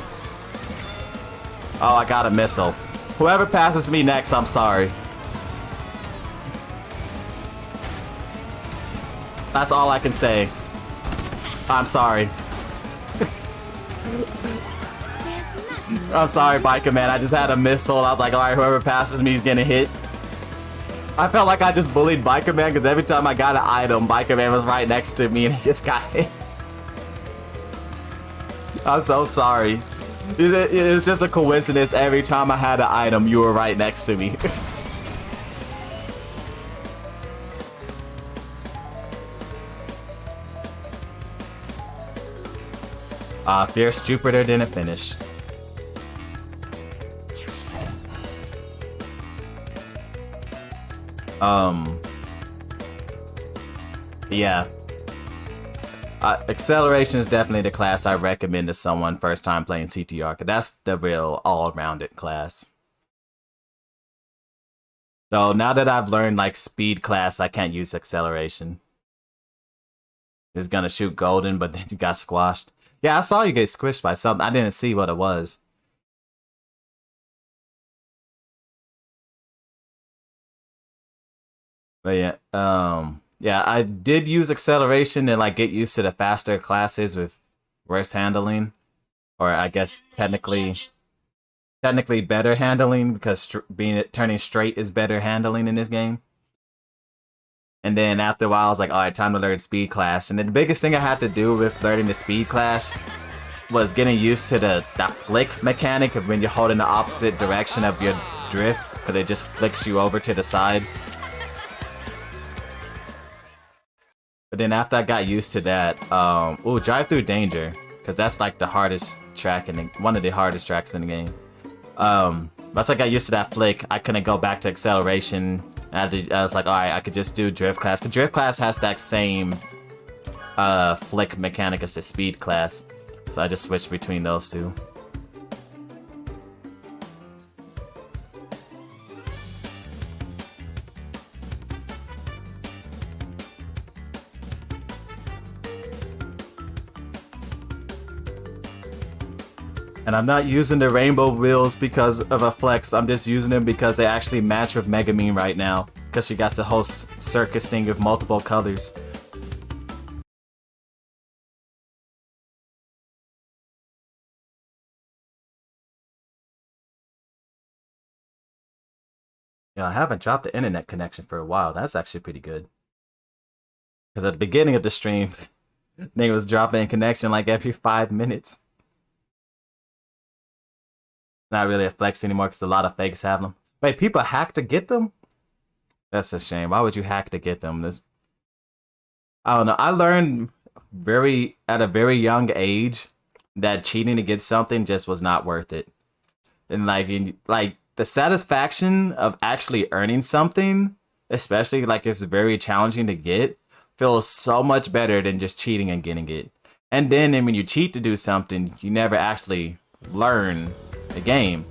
Oh, I got a missile. Whoever passes me next, I'm sorry. That's all I can say. I'm sorry. I'm sorry, biker man. I just had a missile. I was like, alright, whoever passes me is gonna hit. I felt like I just bullied biker man because every time I got an item, biker man was right next to me and he just got hit. I'm so sorry. It was just a coincidence. Every time I had an item, you were right next to me. Fierce Jupiter didn't finish. Yeah. Acceleration is definitely the class I recommend to someone first time playing CTR, because that's the real all-rounded class. So now that I've learned like speed class, I can't use acceleration. It's gonna shoot golden, but then you got squashed. Yeah, I saw you get squished by something. I didn't see what it was. But yeah, I did use acceleration to like get used to the faster classes with worse handling, or I guess technically better handling, because turning straight is better handling in this game. And then after a while, I was like, all right, time to learn speed clash. And then the biggest thing I had to do with learning the speed clash was getting used to the flick mechanic of when you're holding the opposite direction of your drift, because it just flicks you over to the side. But then after I got used to that, Drive Through Danger, because that's like the hardest track one of the hardest tracks in the game. Once I got used to that flick, I couldn't go back to acceleration. I was like, alright, I could just do drift class. The drift class has that same flick mechanic as the speed class, so I just switched between those two. And I'm not using the rainbow wheels because of a flex, I'm just using them because they actually match with Megumin right now, because she got the whole circus thing with multiple colors. Yeah, I haven't dropped the internet connection for a while. That's actually pretty good. Because at the beginning of the stream, they was dropping connection like every 5 minutes. Not really a flex anymore because a lot of fakes have them. Wait, people hack to get them? That's a shame. Why would you hack to get them? I don't know. I learned at a very young age that cheating to get something just was not worth it. And like the satisfaction of actually earning something, especially like if it's very challenging to get, feels so much better than just cheating and getting it. And then when you cheat to do something, you never actually learn the game.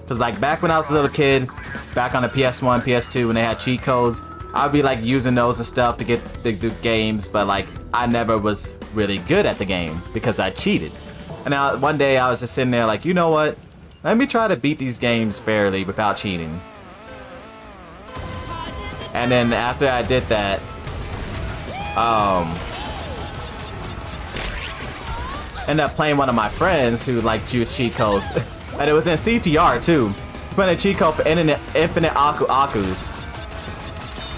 Because like back when I was a little kid, back on the PS1, PS2, when they had cheat codes, I'd be like using those and stuff to get the games, but like I never was really good at the game because I cheated. And now one day I was just sitting there like, you know what? Let me try to beat these games fairly without cheating. And then after I did that, ended up playing one of my friends who like used cheat codes. And it was in CTR too. Put a cheat code for infinite Akus.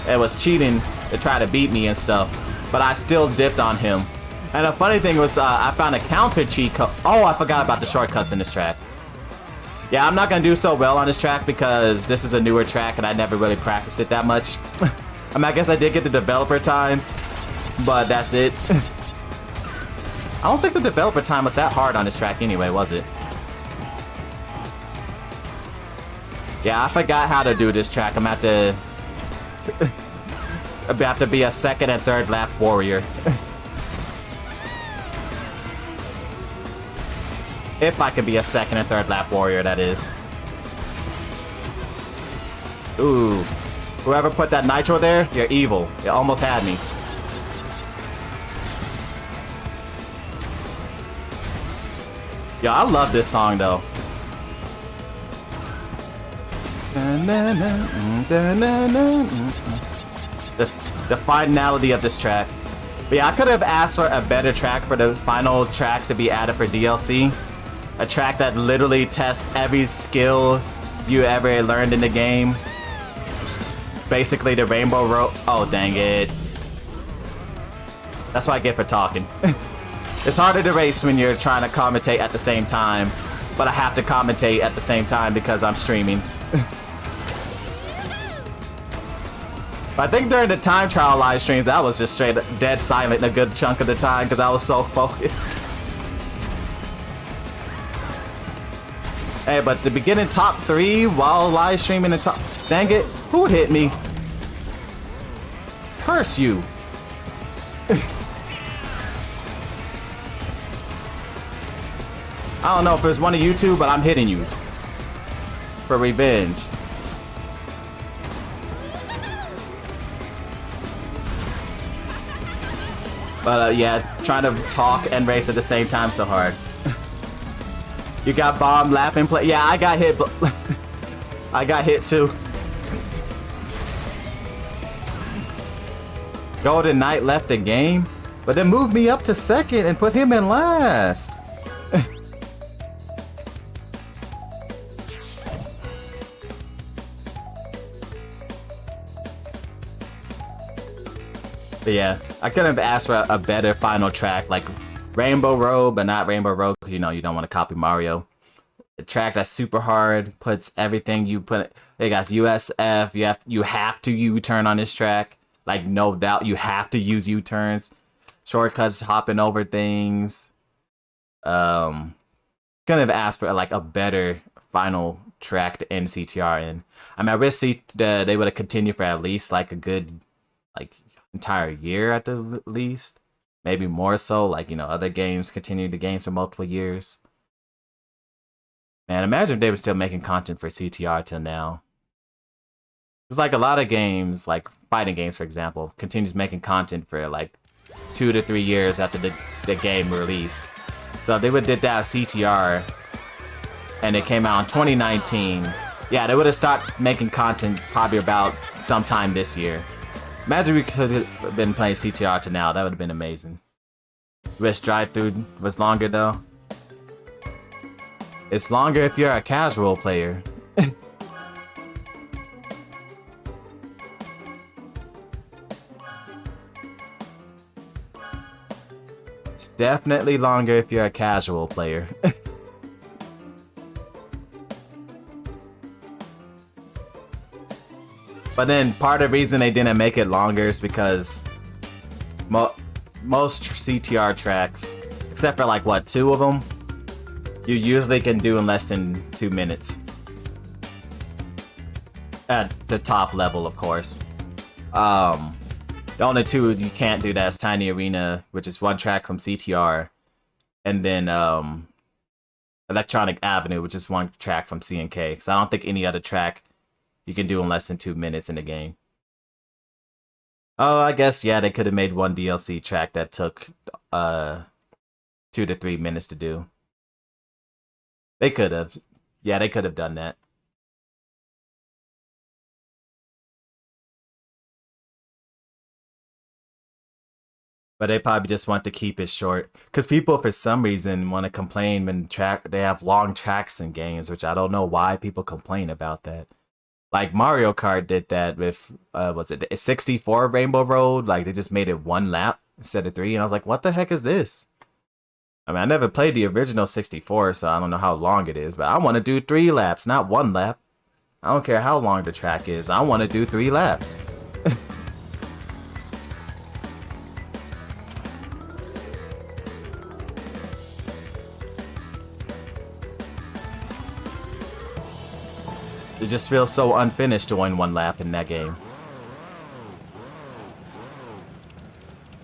It was cheating to try to beat me and stuff, but I still dipped on him. And the funny thing was, I found a counter cheat code. Oh, I forgot about the shortcuts in this track. Yeah, I'm not gonna do so well on this track because this is a newer track and I never really practiced it that much. I mean, I guess I did get the developer times, but that's it. I don't think the developer time was that hard on this track anyway, was it? Yeah, I forgot how to do this track. I'm about to be a second and third lap warrior. If I can be a second and third lap warrior, that is. Ooh. Whoever put that nitro there, you're evil. You almost had me. Yo, I love this song though. The finality of this track. But yeah, I could have asked for a better track for the final track to be added for DLC. A track that literally tests every skill you ever learned in the game. Basically the Rainbow Road. Oh, dang it. That's what I get for talking. It's harder to race when you're trying to commentate at the same time, but I have to commentate at the same time because I'm streaming. But I think during the time trial live streams, I was just straight dead silent a good chunk of the time because I was so focused. Hey, but the beginning top 3 while live streaming the top... Dang it, who hit me? Curse you! I don't know if it was one of you two, but I'm hitting you. For revenge. But yeah, trying to talk and race at the same time so hard. You got bomb, lap, and play. Yeah, I got hit. I got hit too. Golden Knight left the game, but then moved me up to second and put him in last. But yeah, I could have asked for a better final track, like Rainbow Road, but not Rainbow Road, because you know you don't want to copy Mario. A track that's super hard, puts everything you put. It got USF. You have to U-turn on this track, like no doubt. You have to use U-turns, shortcuts, hopping over things. Couldn't have asked for like a better final track to end CTR in. I mean, I wish they would have continued for at least like a good entire year at the least, maybe more so, like, you know, other games continue the games for multiple years. Man, imagine if they were still making content for CTR till now. It's like a lot of games, like fighting games for example, continues making content for like 2 to 3 years after the game released. So if they would have did that with CTR and it came out in 2019, yeah, they would have started making content probably about sometime this year. Imagine we could have been playing CTR to now. That would have been amazing. Wish drive-thru was longer though. It's longer if you're a casual player. It's definitely longer if you're a casual player. But then part of the reason they didn't make it longer is because most CTR tracks, except for like what, 2 of them, you usually can do in less than 2 minutes. At the top level, of course. The only 2 you can't do that is Tiny Arena, which is 1 track from CTR, and then Electronic Avenue, which is 1 track from CNK. Because I don't think any other track you can do in less than 2 minutes in the game. Oh, I guess, yeah, they could have made 1 DLC track that took 2 to 3 minutes to do. They could have. Yeah, they could have done that. But they probably just want to keep it short. Because people, for some reason, want to complain when they have long tracks in games, which I don't know why people complain about that. Like Mario Kart did that with, was it 64 Rainbow Road? Like they just made it 1 lap instead of 3, and I was like, what the heck is this? I mean, I never played the original 64, so I don't know how long it is, but I want to do 3 laps, not 1 lap. I don't care how long the track is, I want to do 3 laps. It just feels so unfinished doing 1 lap in that game.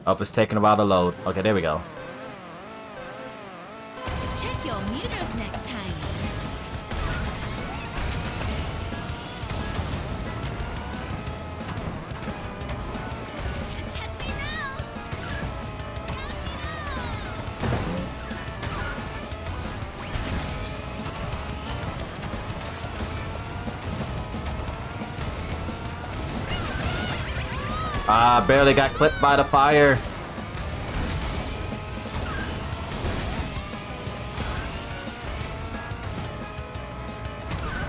Oh, it's taking a while to load. Okay, there we go. Check your meters next time. Catch me now. Ah, barely got clipped by the fire.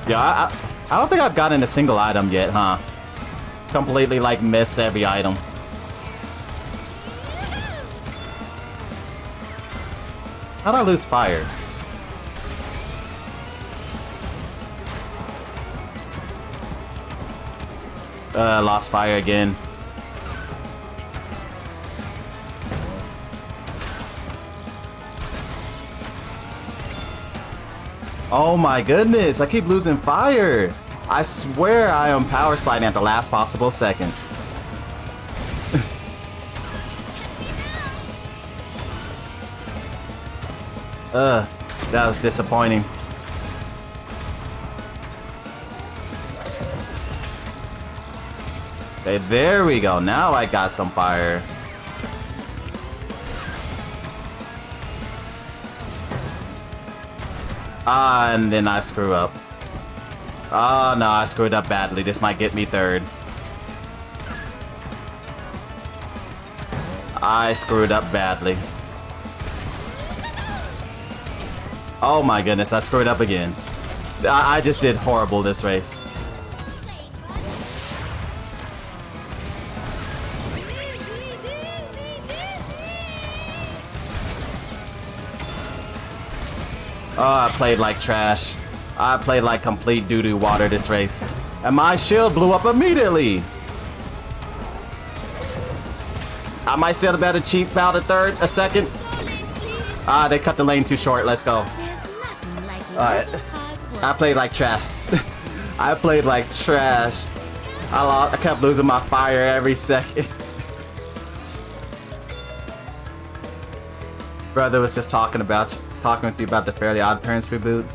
Yeah, I don't think I've gotten a single item yet, huh? Completely, like, missed every item. How'd I lose fire? Lost fire again. Oh my goodness, I keep losing fire. I swear I am power sliding at the last possible second. That was disappointing. Okay, there we go. Now I got some fire. And then I screw up. Oh no, I screwed up badly. This might get me third. I screwed up badly. Oh my goodness, I screwed up again. I just did horrible this race. Oh, I played like trash. I played like complete doo-doo water this race. And my shield blew up immediately. I might still have a cheap out a second. Ah, they cut the lane too short. Let's go. Alright. I played like trash. I played like trash. I kept losing my fire every second. Brother was just talking with you about the Fairly Odd Parents reboot.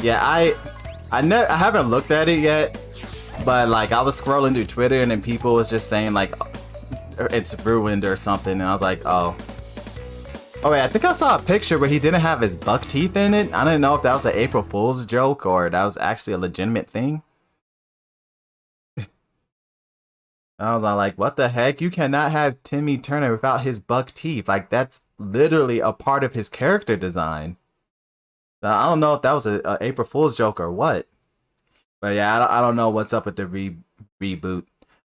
Yeah, I haven't looked at it yet, but like I was scrolling through Twitter and then people was just saying like it's ruined or something, and I was like, oh. Oh wait, I think I saw a picture where he didn't have his buck teeth in it. I didn't know if that was an April Fool's joke or that was actually a legitimate thing. I was like, what the heck? You cannot have Timmy Turner without his buck teeth. Like, that's literally a part of his character design. So I don't know if that was a April Fool's joke or what. But yeah, I don't know what's up with the reboot.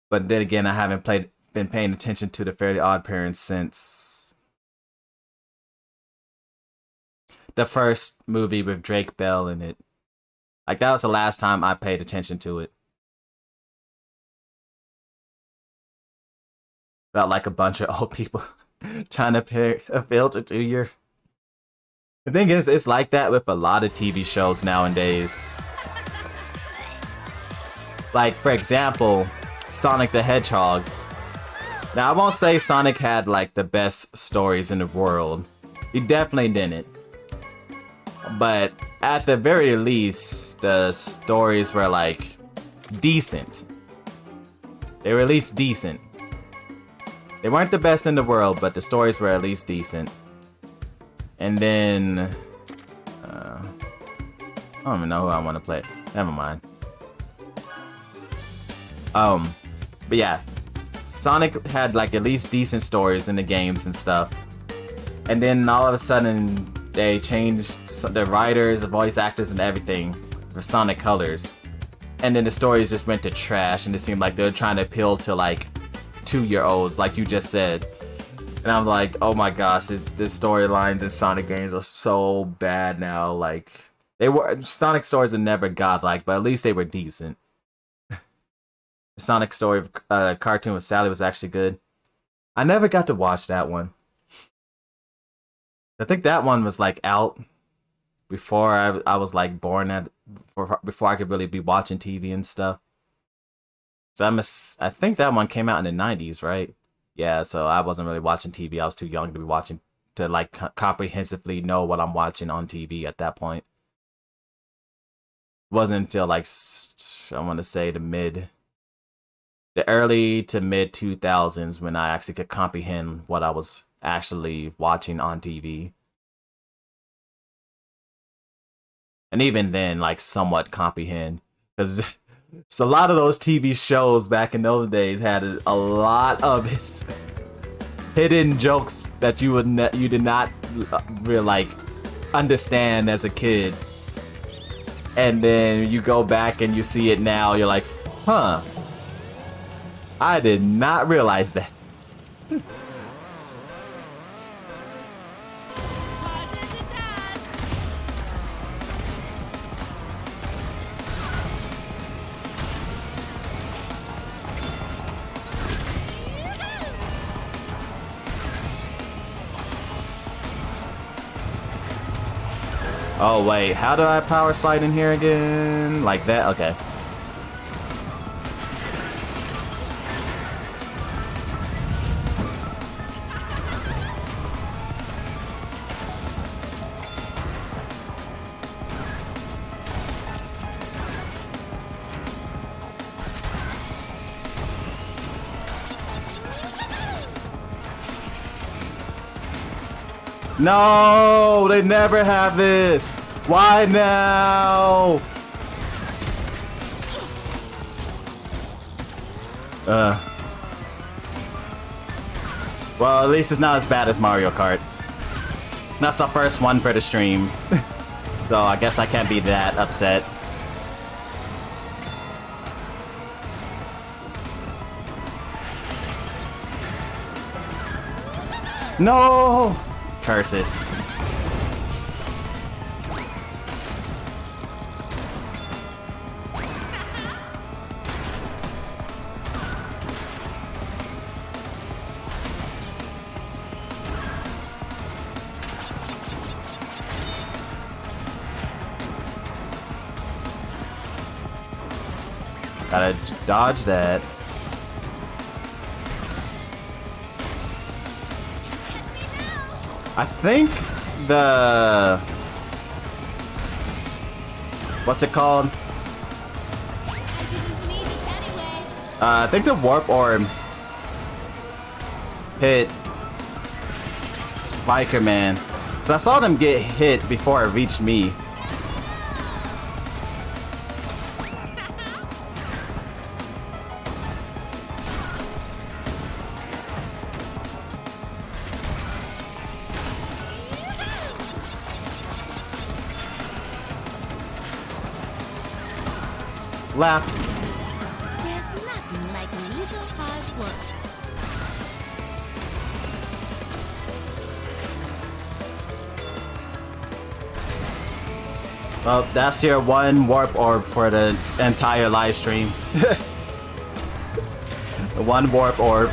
But then again, I haven't been paying attention to the Fairly Odd Parents since the first movie with Drake Bell in it. Like, that was the last time I paid attention to it. Felt like a bunch of old people trying to filter to your... The thing is, it's like that with a lot of TV shows nowadays. Like, for example, Sonic the Hedgehog. Now, I won't say Sonic had, like, the best stories in the world. He definitely didn't. But at the very least, the stories were, like, decent. They were at least decent. They weren't the best in the world, but the stories were at least decent. And then... I don't even know who I want to play. Never mind. But yeah. Sonic had like at least decent stories in the games and stuff. And then all of a sudden, they changed the writers, the voice actors, and everything for Sonic Colors. And then the stories just went to trash, and it seemed like they were trying to appeal to like 2-year-olds, like you just said. And I'm like, oh my gosh, the storylines in Sonic games are so bad now. Like, Sonic stories are never godlike, but at least they were decent. The Sonic story of cartoon with Sally was actually good. I never got to watch that one. I think that one was like out before I was like born before I could really be watching TV and stuff. So I think that one came out in the 90s, right? Yeah, so I wasn't really watching TV. I was too young to be watching, to like comprehensively know what I'm watching on TV at that point. It wasn't until like, I want to say the early to mid 2000s when I actually could comprehend what I was actually watching on TV. And even then, like somewhat comprehend, because so a lot of those TV shows back in those days had a lot of hidden jokes that you did not really like understand as a kid. And then you go back and you see it now, you're like, huh, I did not realize that. Oh wait, how do I power slide in here again? Like that? Okay. No, they never have this. Why now? Well, at least it's not as bad as Mario Kart. That's the first one for the stream. So I guess I can't be that upset. No! Curses. Gotta dodge that. I think the... What's it called? I think the warp orb hit Biker Man. So I saw them get hit before it reached me. Lap. There's nothing like a little hard work. Well, that's your one warp orb for the entire live stream. The one warp orb.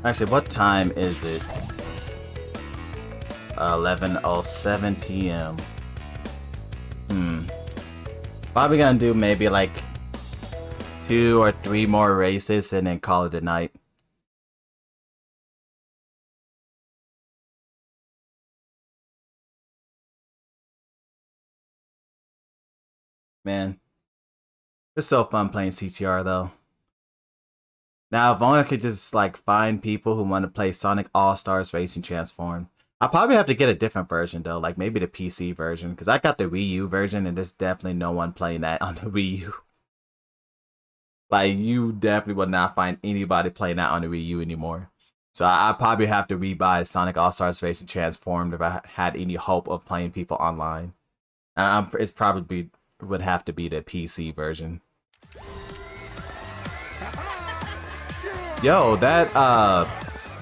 Actually, what time is it? 11:07 p.m. Probably gonna do maybe like 2 or 3 more races and then call it a night. Man, it's so fun playing CTR though. Now, if only I could just like find people who want to play Sonic All-Stars Racing Transform. I'll probably have to get a different version though, like maybe the PC version, because I got the Wii U version and there's definitely no one playing that on the Wii U. Like, you definitely would not find anybody playing that on the Wii U anymore. So I probably have to rebuy Sonic All-Stars Racing Transformed if I had any hope of playing people online. It's probably would have to be the PC version. Yo, that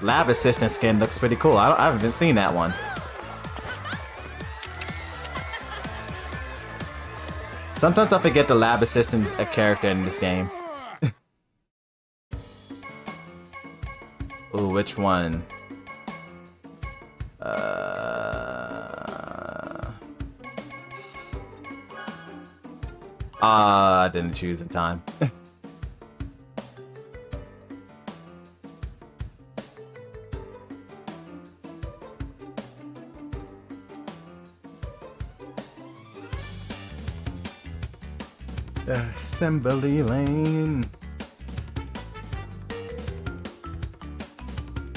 lab assistant skin looks pretty cool. I haven't even seen that one. Sometimes I forget the lab assistant's a character in this game. Ooh, which one? I didn't choose in time. Assembly lane.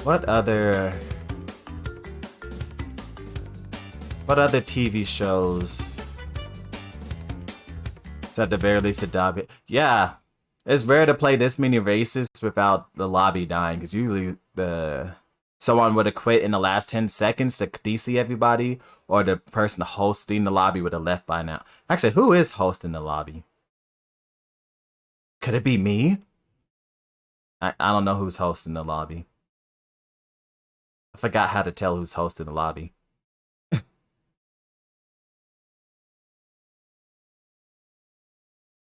What other TV shows? It's at the very least a lobby. Yeah, it's rare to play this many races without the lobby dying, because usually someone would have quit in the last 10 seconds to DC everybody, or the person hosting the lobby would have left by now. Actually, who is hosting the lobby? Could it be me? I don't know who's hosting the lobby. I forgot how to tell who's hosting the lobby.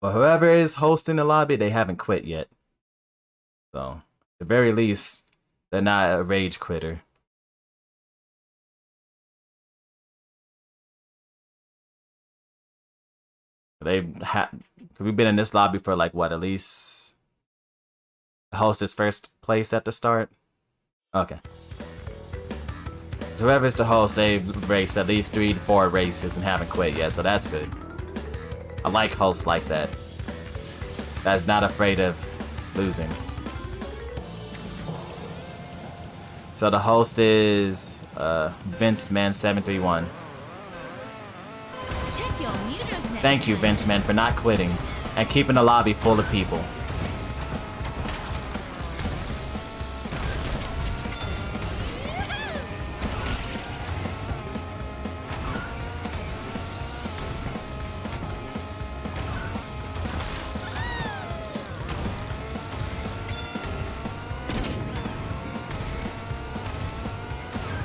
But whoever is hosting the lobby, they haven't quit yet. So, at the very least, they're not a rage quitter. We've been in this lobby for like what, at least the host is first place at the start. Okay. So whoever's the host, they've raced at least 3 to 4 races and haven't quit yet, so that's good. I like hosts like that. That's not afraid of losing. So the host is Vince Man 731. Check your meters next Thank you, time. Vince Man, for not quitting and keeping the lobby full of people.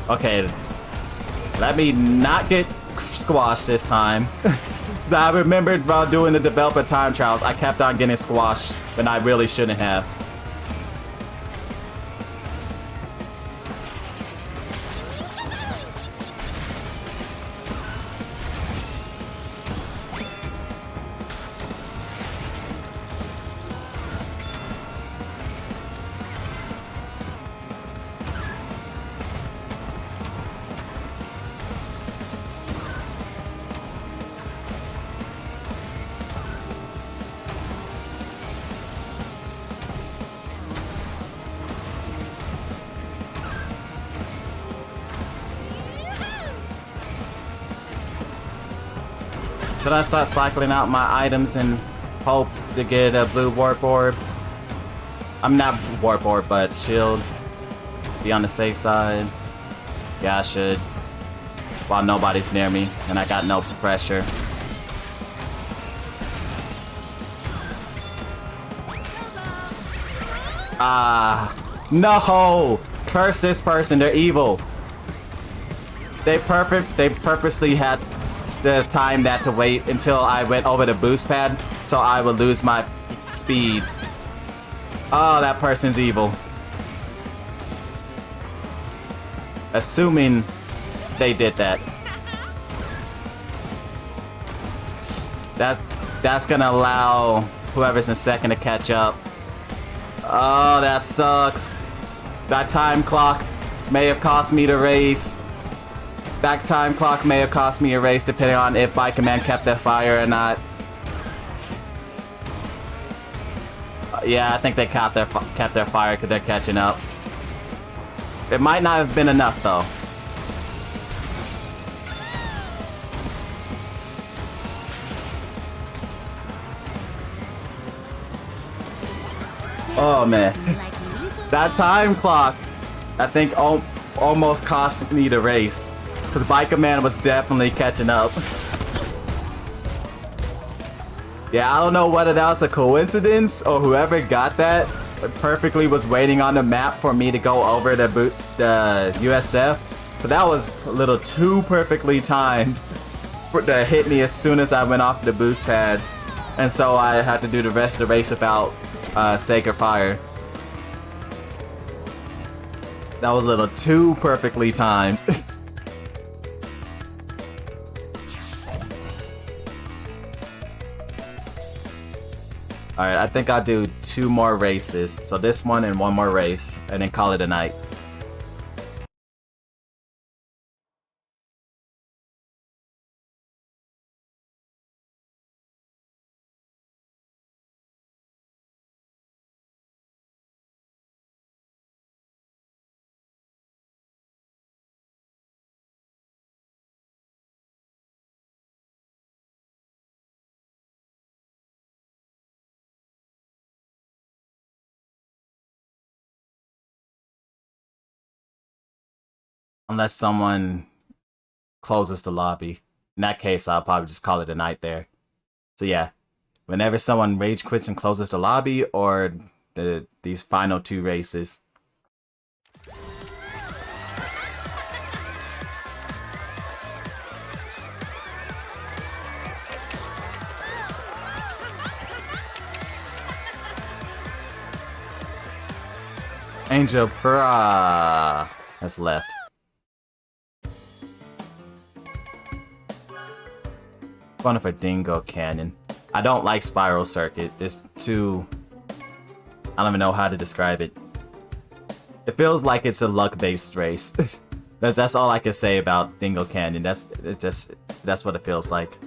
Okay, let me not get squashed this time. I remembered while doing the developer time trials, I kept on getting squashed when I really shouldn't have. Should I start cycling out my items and hope to get a blue warp orb? I'm not warp orb, but shield. Be on the safe side. Yeah, I should. While nobody's near me and I got no pressure. No! Curse this person, they're evil. They purposely had to time that to wait until I went over the boost pad so I would lose my speed. Oh, that person's evil. Assuming they did that. That's gonna allow whoever's in second to catch up. Oh, that sucks. That time clock may have cost me the race. That time clock may have cost me a race depending on if Biker Man kept their fire or not. Yeah, I think they kept their fire because they're catching up. It might not have been enough though. Oh man, that time clock, I think almost cost me the race. Because Biker Man was definitely catching up. Yeah, I don't know whether that was a coincidence or whoever got that perfectly was waiting on the map for me to go over the USF. But that was a little too perfectly timed to hit me as soon as I went off the boost pad. And so I had to do the rest of the race without Sacred Fire. That was a little too perfectly timed. Alright, I think I'll do 2 more races. So this one and 1 more race, and then call it a night. Unless someone closes the lobby. In that case, I'll probably just call it a night there. So yeah, whenever someone rage quits and closes the lobby, or these final 2 races. Angel Pra has left. Going for Dingo Canyon. I don't like Spiral Circuit. It's too... I don't even know how to describe it. It feels like it's a luck-based race. That's all I can say about Dingle Canyon. That's what it feels like.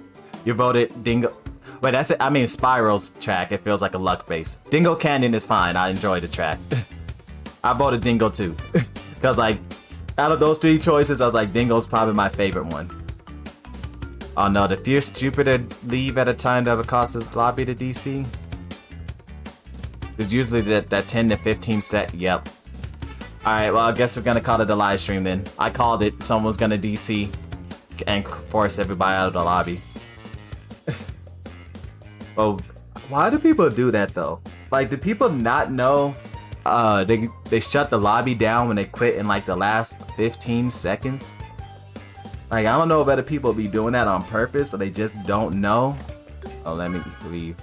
You voted Dingle. Wait, that's it. I mean, Spiral's track. It feels like a luck base. Dingle Canyon is fine. I enjoy the track. I voted Dingle too, because like out of those 3 choices, I was like Dingle's probably my favorite one. Oh no, the Fierce Jupiter leave at a time that would cost the lobby to DC. It's usually that 10 to 15 set. Yep. Alright, well, I guess we're gonna call it a live stream then. I called it. Someone's gonna DC and force everybody out of the lobby. Oh, why do people do that though? Like, do people not know they shut the lobby down when they quit in like the last 15 seconds? Like, I don't know if other people be doing that on purpose or they just don't know. Oh, let me leave.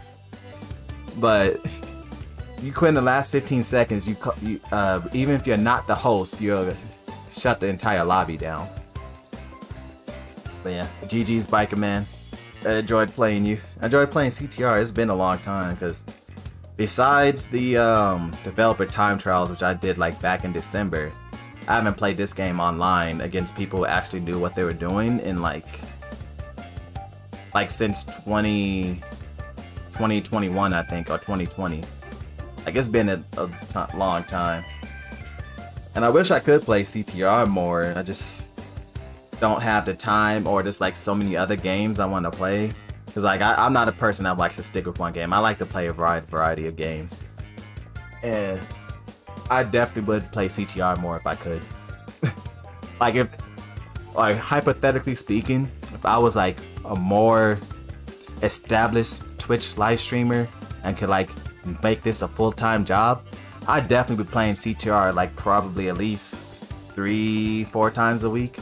But you quit in the last 15 seconds, you even if you're not the host, you'll shut the entire lobby down. But yeah, GG's Biker Man. I enjoyed playing you. I enjoyed playing CTR. It's been a long time because besides the developer time trials, which I did like back in December, I haven't played this game online against people who actually knew what they were doing in like since 2021, I think, or 2020. Like, it's been a long time. And I wish I could play CTR more. I just don't have the time, or just like so many other games I want to play. Because like I'm not a person that likes to stick with one game. I like to play a variety of games. And I definitely would play CTR more if I could. Like hypothetically speaking, if I was like a more established Twitch live streamer and could like make this a full-time job, I'd definitely be playing CTR like probably at least 3-4 times a week.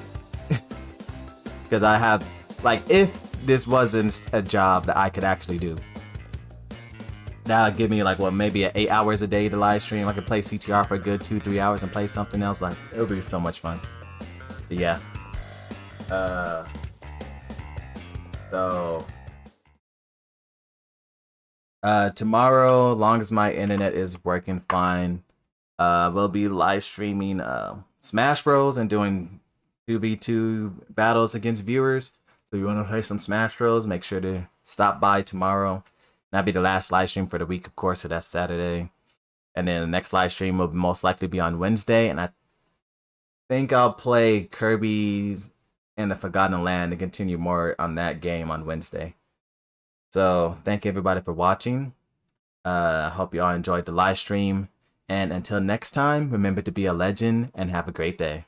Because I have, like, if this wasn't a job that I could actually do, that would give me like, what, maybe 8 hours a day to live stream. I could play CTR for a good 2-3 hours and play something else. Like, it would be so much fun. But yeah. Tomorrow, long as my internet is working fine, we'll be live streaming Smash Bros. And doing 2v2 battles against viewers. So if you want to play some Smash Bros, make sure to stop by tomorrow. That'll be the last live stream for the week, of course, so that's Saturday. And then the next live stream will most likely be on Wednesday, and I think I'll play Kirby's and the Forgotten Land and continue more on that game on Wednesday. So thank you everybody for watching. I hope you all enjoyed the live stream. And until next time, remember to be a legend and have a great day.